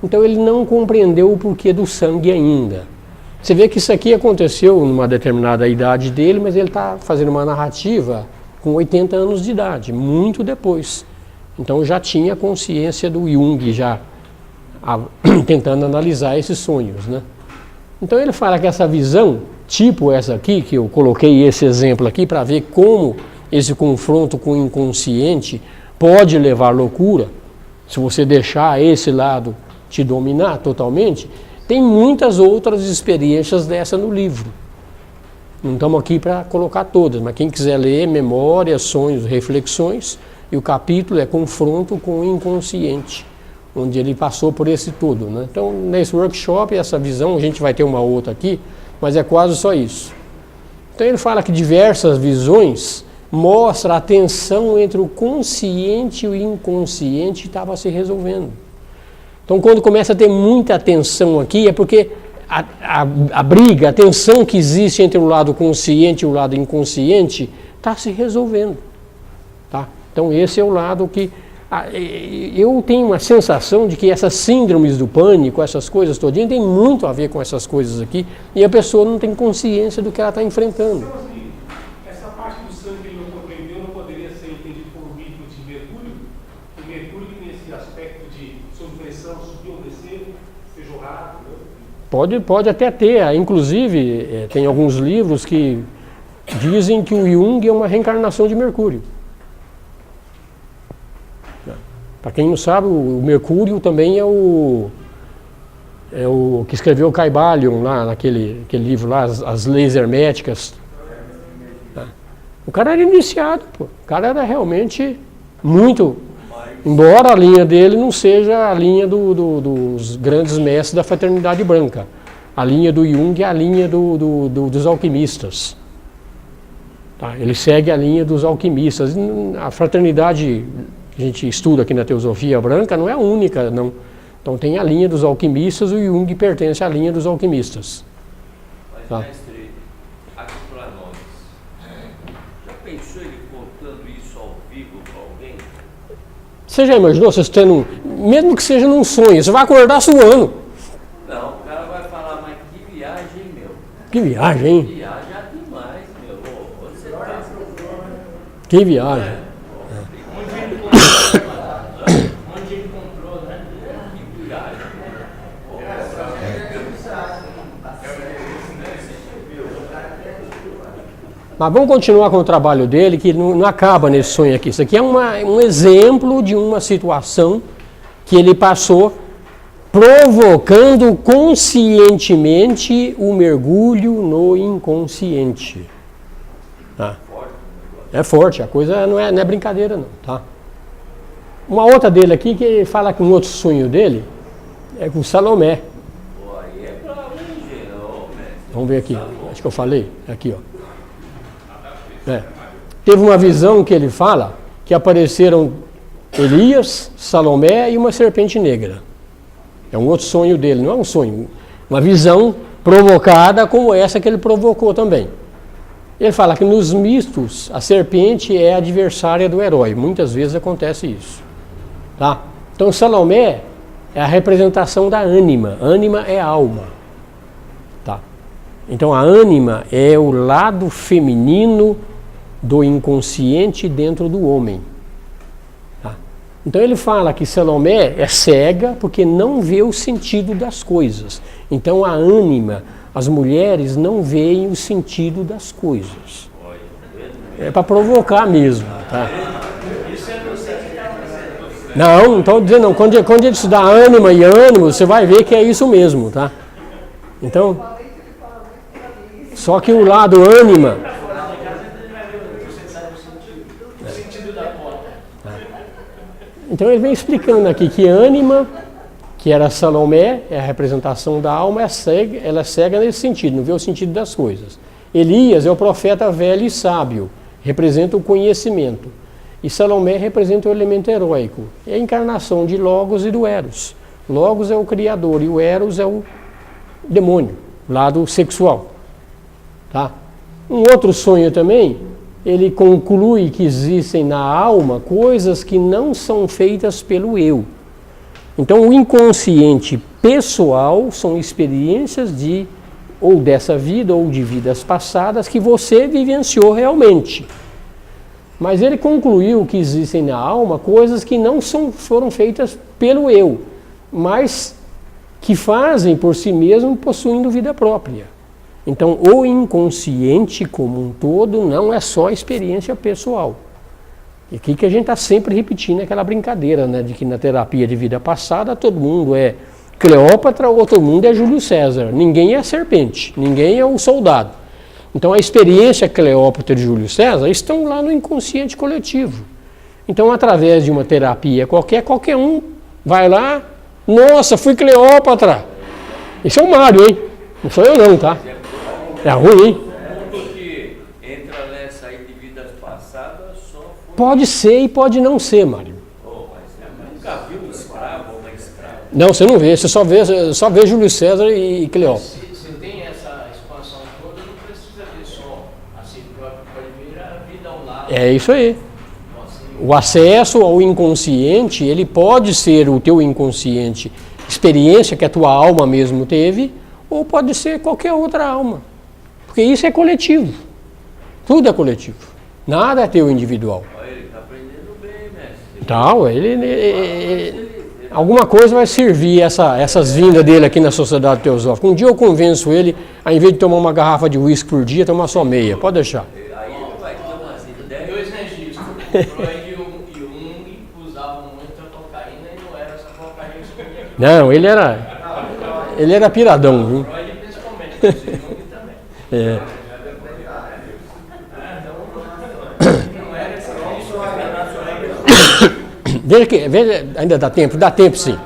Então ele não compreendeu o porquê do sangue ainda. Você vê que isso aqui aconteceu numa determinada idade dele, mas ele está fazendo uma narrativa com 80 anos de idade, muito depois. Então já tinha consciência do Jung, já tentando analisar esses sonhos, né? Então ele fala que essa visão, tipo essa aqui, que eu coloquei esse exemplo aqui para ver como esse confronto com o inconsciente pode levar à loucura, se você deixar esse lado te dominar totalmente. Tem muitas outras experiências dessa no livro. Não estamos aqui para colocar todas, mas quem quiser ler, Memórias, Sonhos, Reflexões, e o capítulo é Confronto com o Inconsciente, onde ele passou por esse tudo, né? Então, nesse workshop, essa visão, a gente vai ter uma outra aqui, mas é quase só isso. Então ele fala que diversas visões mostram a tensão entre o consciente e o inconsciente que estava se resolvendo. Então, quando começa a ter muita tensão aqui, é porque a briga, a tensão que existe entre o lado consciente e o lado inconsciente está se resolvendo. Tá? Então, esse é o lado que... eu tenho uma sensação de que essas síndromes do pânico, essas coisas todinhas, tem muito a ver com essas coisas aqui, e a pessoa não tem consciência do que ela está enfrentando. Então, assim, essa parte do sangue que ele não compreendeu não poderia ser entendido como mito de Mercúrio? O Mercúrio que tem esse aspecto de sob pressão, subir ou descer, ser jorrado, né? Pode até ter, inclusive tem alguns livros que dizem que o Jung é uma reencarnação de Mercúrio. Para quem não sabe, o Mercúrio também é o que escreveu o Caibalion lá, naquele livro lá, as leis herméticas. O cara era iniciado, pô. O cara era realmente muito... Embora a linha dele não seja a linha dos grandes mestres da fraternidade branca. A linha do Jung é a linha dos alquimistas. Tá? Ele segue a linha dos alquimistas. A fraternidade que a gente estuda aqui na Teosofia Branca não é a única, não. Então tem a linha dos alquimistas, o Jung pertence à linha dos alquimistas. Mas, tá? mestre, aqui para nós, já pensou ele contando isso ao vivo para alguém? Você já imaginou, vocês tendo, mesmo que seja num sonho, você vai acordar suando. Não, o cara vai falar, mas que viagem, meu. Que viagem, hein? Viaja demais, meu. Onde você tá? Que viagem. Onde ele comprou, né? Que viagem. Mas vamos continuar com o trabalho dele, que não acaba nesse sonho aqui. Isso aqui é um exemplo de uma situação que ele passou provocando conscientemente o mergulho no inconsciente. Tá? É forte, a coisa não é brincadeira não. Tá? Uma outra dele aqui, que ele fala que um outro sonho dele é com Salomé. Vamos ver aqui, acho que eu falei. Aqui, ó. Teve uma visão que ele fala que apareceram Elias, Salomé e uma serpente negra. É um outro sonho dele, não é um sonho, uma visão provocada como essa que ele provocou também. Ele fala que nos mitos a serpente é adversária do herói, muitas vezes acontece isso. Tá? Então Salomé é a representação da ânima, ânima é alma. Tá? Então a ânima é o lado feminino do inconsciente dentro do homem. Tá? Então ele fala que Salomé é cega porque não vê o sentido das coisas. Então a ânima, as mulheres não veem o sentido das coisas. É para provocar mesmo. Tá? Não estou dizendo não. Quando ele estudar ânima e ânimo, você vai ver que é isso mesmo, tá? Então, só que o lado ânima... Então ele vem explicando aqui que ânima, que era Salomé, é a representação da alma, ela é cega nesse sentido, não vê o sentido das coisas. Elias é o profeta velho e sábio, representa o conhecimento. E Salomé representa o elemento heróico, é a encarnação de Logos e do Eros. Logos é o criador e o Eros é o demônio, lado sexual. Tá? Um outro sonho também, ele conclui que existem na alma coisas que não são feitas pelo eu. Então o inconsciente pessoal são experiências ou dessa vida ou de vidas passadas que você vivenciou realmente. Mas ele concluiu que existem na alma coisas que não foram feitas pelo eu, mas que fazem por si mesmo possuindo vida própria. Então, o inconsciente como um todo não é só experiência pessoal. E aqui que a gente está sempre repetindo aquela brincadeira, né, de que na terapia de vida passada todo mundo é Cleópatra ou todo mundo é Júlio César. Ninguém é serpente, ninguém é um soldado. Então, a experiência Cleópatra e Júlio César estão lá no inconsciente coletivo. Então, através de uma terapia qualquer um vai lá, nossa, fui Cleópatra. Esse é o Mário, hein? Não sou eu não, tá? É ruim, hein? Que entra nessa aí de vidas passadas só foi... Pode ser e pode não ser, Mário. Mas eu nunca vi um escravo ou uma escrava. Não, você não vê. Você só vê Júlio César e Cleópatra. Se tem essa expansão toda, não precisa ver só a si próprio, pode ver a vida ao lado. É isso aí. O acesso ao inconsciente, ele pode ser o teu inconsciente, experiência que a tua alma mesmo teve, ou pode ser qualquer outra alma. Porque isso é coletivo. Tudo é coletivo. Nada é teu individual. Ele está aprendendo bem, mestre. Então, alguma coisa vai servir essas vindas dele aqui na Sociedade Teosófica. Um dia eu convenço ele, ao invés de tomar uma garrafa de uísque por dia, tomar só meia. Pode deixar. Aí ele vai ter umas ideias. Dois registros. Freud e Jung usavam muito a cocaína e não era essa cocaína que comia. Não, ele era piradão, viu? Freud principalmente, mas o Jung também. É. Veja, ainda dá tempo sim.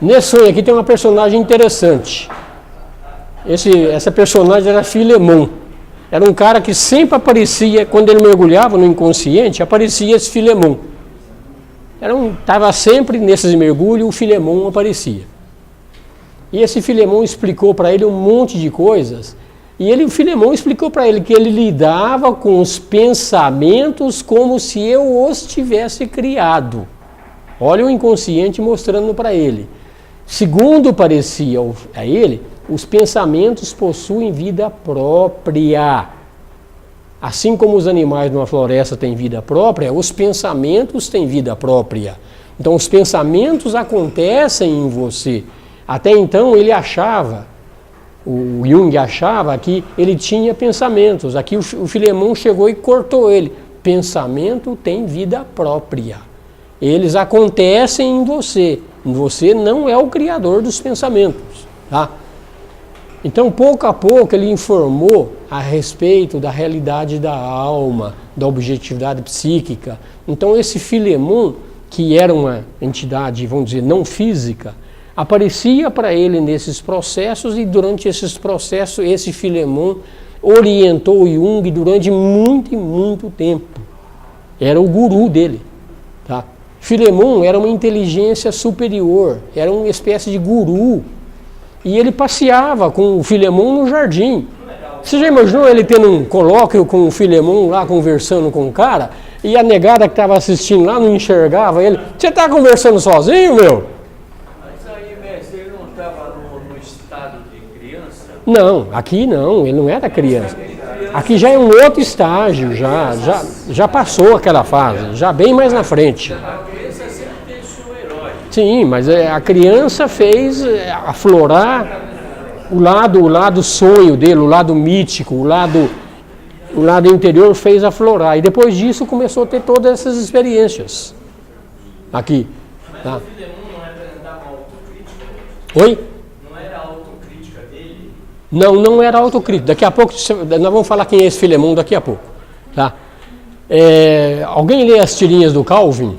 Nesse sonho aqui tem uma personagem interessante. Essa personagem era Filemon. Era um cara que sempre aparecia, quando ele mergulhava no inconsciente, aparecia esse Filemon. Estava sempre nesses mergulhos, o Filemon aparecia. E esse Filemon explicou para ele um monte de coisas. E o Filemon explicou para ele que ele lidava com os pensamentos como se eu os tivesse criado. Olha o inconsciente mostrando para ele. Segundo parecia a ele, os pensamentos possuem vida própria. Assim como os animais numa floresta têm vida própria, os pensamentos têm vida própria. Então os pensamentos acontecem em você. Até então ele achava, o Jung achava que ele tinha pensamentos. Aqui o Filemon chegou e cortou ele. Pensamento tem vida própria. Eles acontecem em você. Você não é o criador dos pensamentos. Tá? Então, pouco a pouco, ele informou a respeito da realidade da alma, da objetividade psíquica. Então, esse Filemon, que era uma entidade, vamos dizer, não física, aparecia para ele nesses processos e durante esses processos, esse Filemon orientou Jung durante muito e muito tempo. Era o guru dele. Tá? Filemon era uma inteligência superior, era uma espécie de guru. E ele passeava com o Filemon no jardim. Você já imaginou ele tendo um colóquio com o Filemon lá conversando com o cara? E a negada que estava assistindo lá não enxergava ele. Você está conversando sozinho, meu? Mas aí, mestre, ele não estava no estado de criança? Não, aqui não, ele não era criança. Aqui já é um outro estágio, já passou aquela fase, já bem mais na frente. A criança sempre tem seu herói. Sim, mas a criança fez aflorar o lado sonho dele, o lado mítico, o lado interior fez aflorar. E depois disso começou a ter todas essas experiências. Aqui. Mas o Filemon não apresentava autocrítica? Oi? Não era a autocrítica dele? Não era autocrítica. Daqui a pouco, nós vamos falar quem é esse Filemon daqui a pouco. Tá? Alguém lê as tirinhas do Calvin?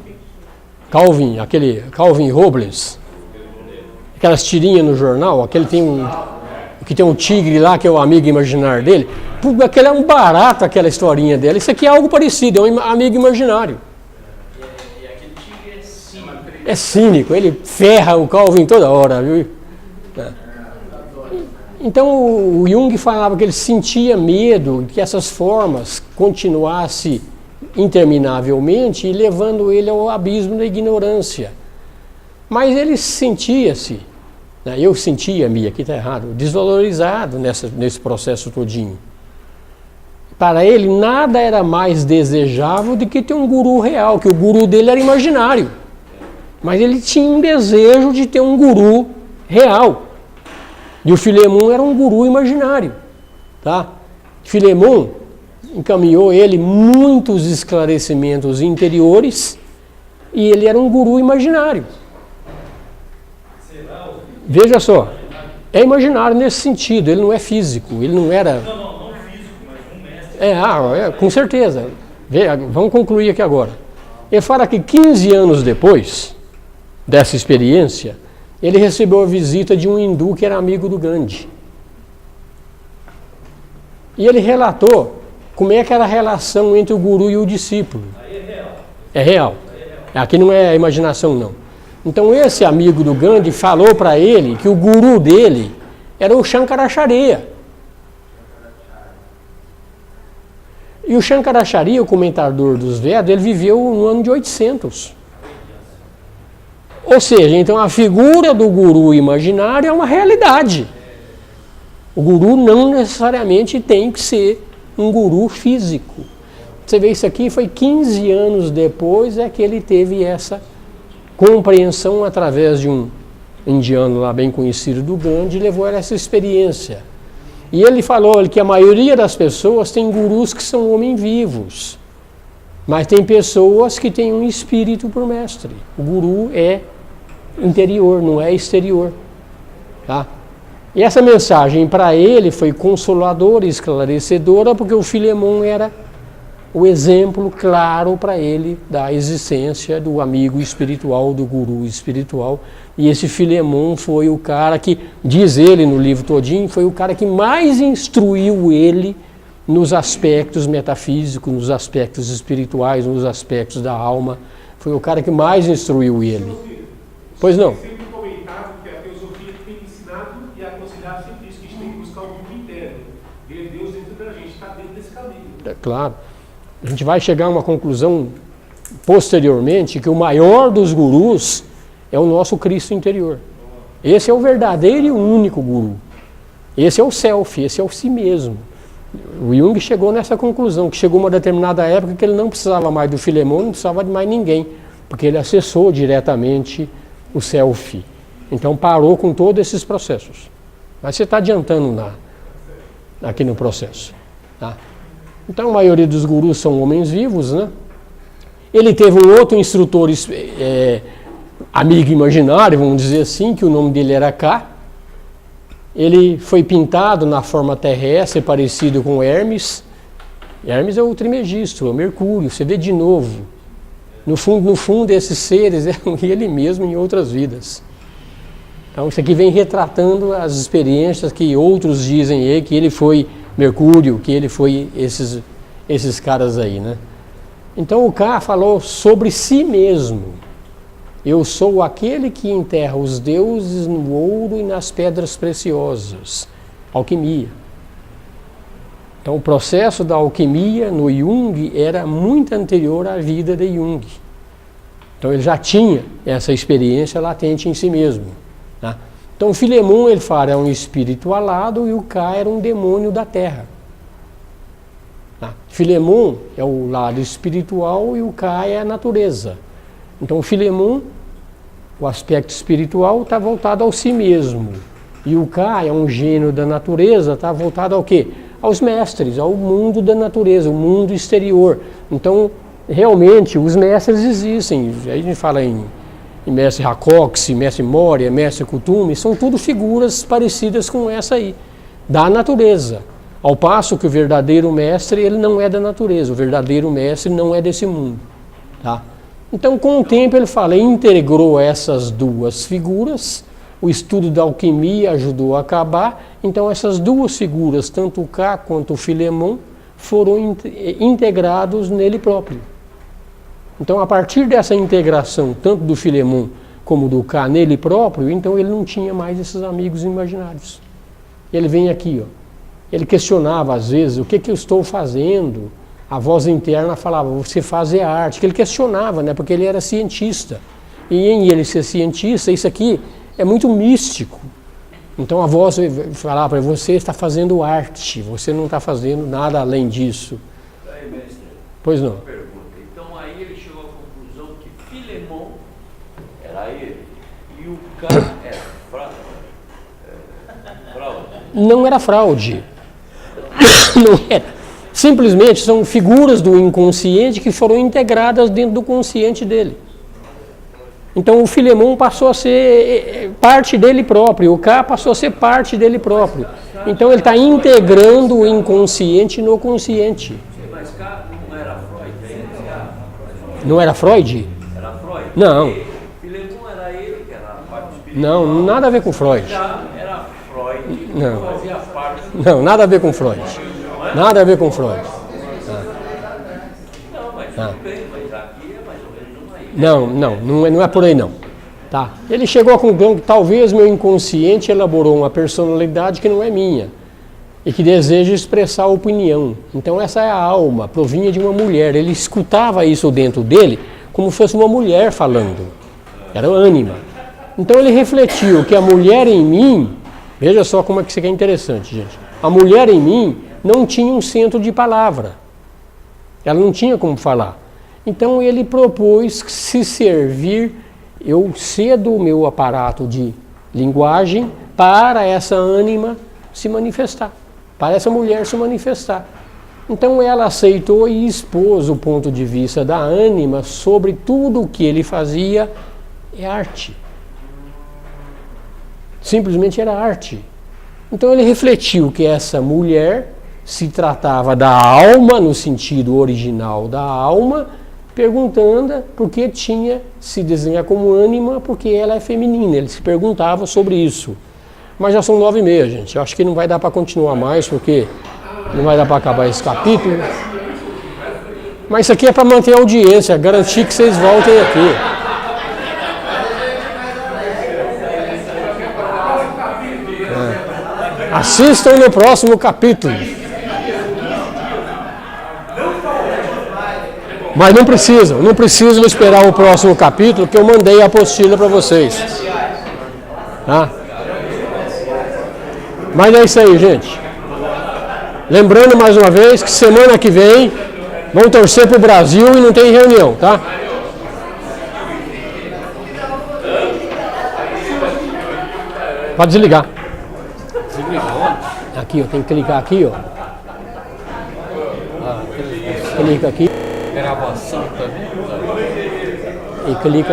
Aquele Calvin Robles? Aquelas tirinhas no jornal, que tem um tigre lá, que é o amigo imaginário dele. Aquele é um barato, aquela historinha dele. Isso aqui é algo parecido, é um amigo imaginário. E aquele tigre é cínico. É cínico, ele ferra o Calvin toda hora, viu? Então o Jung falava que ele sentia medo que essas formas continuassem interminavelmente, levando ele ao abismo da ignorância. Mas ele sentia-se, eu sentia-me, aqui está errado, desvalorizado nesse processo todinho. Para ele, nada era mais desejável do que ter um guru real, que o guru dele era imaginário. Mas ele tinha um desejo de ter um guru real. E o Filemon era um guru imaginário. Tá? Filemon encaminhou ele muitos esclarecimentos interiores e ele era um guru imaginário. Veja só, é imaginário nesse sentido, ele não é físico, ele não era... Não físico, mas um mestre. Com certeza. Vamos concluir aqui agora. Ele fala que 15 anos depois dessa experiência, ele recebeu a visita de um hindu que era amigo do Gandhi. E ele relatou como é que era a relação entre o guru e o discípulo. Aí é real. É real. Aqui não é imaginação, não. Então esse amigo do Gandhi falou para ele que o guru dele era o Shankaracharya. E o Shankaracharya, o comentador dos Vedas, ele viveu no ano de 800. Ou seja, então a figura do guru imaginário é uma realidade. O guru não necessariamente tem que ser um guru físico. Você vê isso aqui, foi 15 anos depois é que ele teve essa compreensão através de um indiano lá bem conhecido do Gandhi, levou a essa experiência. E ele falou que a maioria das pessoas tem gurus que são homens vivos, mas tem pessoas que têm um espírito por mestre. O guru é interior, não é exterior. Tá? E essa mensagem para ele foi consoladora e esclarecedora, porque o Filemon era o exemplo claro para ele da existência do amigo espiritual, do guru espiritual. E esse Filemon foi o cara que, diz ele no livro todinho, foi o cara que mais instruiu ele nos aspectos metafísicos, nos aspectos espirituais, nos aspectos da alma. Foi o cara que mais instruiu ele. Pois não? Sempre comentado que a teosofia tem ensinado e aconselhado sempre isso, que a gente tem que buscar o mundo interno, ver Deus dentro da gente, está dentro desse caminho. É claro. A gente vai chegar a uma conclusão posteriormente que o maior dos gurus é o nosso Cristo interior. Esse é o verdadeiro e o único guru. Esse é o self, esse é o si mesmo. O Jung chegou nessa conclusão, que chegou uma determinada época que ele não precisava mais do Filemon, não precisava de mais ninguém, porque ele acessou diretamente o self. Então parou com todos esses processos. Mas você está adiantando aqui no processo. Tá? Então a maioria dos gurus são homens vivos, né? Ele teve um outro instrutor amigo imaginário, vamos dizer assim, que o nome dele era K. Ele foi pintado na forma terrestre, parecido com Hermes. Hermes é o Trimegisto, é o Mercúrio, você vê de novo. No fundo, esses seres eram ele mesmo em outras vidas. Então isso aqui vem retratando as experiências que outros dizem que ele foi Mercúrio, que ele foi esses caras aí, né? Então o K falou sobre si mesmo. Eu sou aquele que enterra os deuses no ouro e nas pedras preciosas. Alquimia. Então o processo da alquimia no Jung era muito anterior à vida de Jung. Então ele já tinha essa experiência latente em si mesmo. Né? Então o Filemon, ele fala, é um espírito alado e o K era um demônio da terra. Tá? Filemon é o lado espiritual e o K é a natureza. Então o Filemon, o aspecto espiritual, está voltado ao si mesmo. E o K é um gênio da natureza, está voltado ao quê? Aos mestres, ao mundo da natureza, o mundo exterior. Então, realmente, os mestres existem. Aí a gente fala em mestre Hacoxi, mestre Moria, mestre Kuthumi, são tudo figuras parecidas com essa aí, da natureza. Ao passo que o verdadeiro mestre, ele não é da natureza, o verdadeiro mestre não é desse mundo. Tá? Então, com o tempo, ele fala, integrou essas duas figuras, o estudo da alquimia ajudou a acabar, então essas duas figuras, tanto o Ka quanto o Filemon, foram integrados nele próprio. Então, a partir dessa integração, tanto do Filemon como do Ka nele próprio, então ele não tinha mais esses amigos imaginários. Ele vem aqui, ó. Ele questionava às vezes, o que eu estou fazendo? A voz interna falava, você faz é arte. Que ele questionava, né? Porque ele era cientista. E em ele ser cientista, isso aqui é muito místico. Então a voz falava para ele, você está fazendo arte, você não está fazendo nada além disso. Aí, mestre, pois não. Uma pergunta. Então aí ele chegou à conclusão que Filemon era ele e o Ka era fraude. Não era fraude. Não era. Simplesmente são figuras do inconsciente que foram integradas dentro do consciente dele. Então o Filemon passou a ser parte dele próprio, o Ka passou a ser parte dele próprio. Então ele está integrando o inconsciente no consciente. Mas Ka não era Freud ainda? Não era Freud? Era Freud? Não. Filemon era ele, que era a parte espiritual. Não, nada a ver com Freud. Ka era Freud, Não. fazia parte. Não, nada a ver com Freud. Nada a ver com Freud. Não, mas tudo bem, mas aqui é mais ou menos uma Não é por aí não. Tá? Ele chegou à conclusão que talvez meu inconsciente elaborou uma personalidade que não é minha e que deseja expressar opinião. Então essa é a alma, provinha de uma mulher. Ele escutava isso dentro dele como se fosse uma mulher falando. Era ânima. Então ele refletiu que a mulher em mim, veja só como é que isso aqui é interessante, gente. A mulher em mim não tinha um centro de palavra. Ela não tinha como falar. Então ele propôs se servir, eu cedo o meu aparato de linguagem para essa ânima se manifestar, para essa mulher se manifestar. Então ela aceitou e expôs o ponto de vista da ânima sobre tudo o que ele fazia é arte. Simplesmente era arte. Então ele refletiu que essa mulher se tratava da alma, no sentido original da alma, perguntando por que tinha se desenhar como ânima, porque ela é feminina. Ele se perguntava sobre isso. Mas já são 9h30, gente. Eu acho que não vai dar para continuar mais, porque não vai dar para acabar esse capítulo. Mas isso aqui é para manter a audiência, garantir que vocês voltem aqui. Assistam no próximo capítulo. Mas não precisam esperar o próximo capítulo, que eu mandei a apostila para vocês. Tá? Mas é isso aí, gente. Lembrando mais uma vez que semana que vem vão torcer para o Brasil e não tem reunião, tá? Pode desligar. Aqui, ó, tem que clicar aqui, ó. Clica aqui. Gravação também. E clica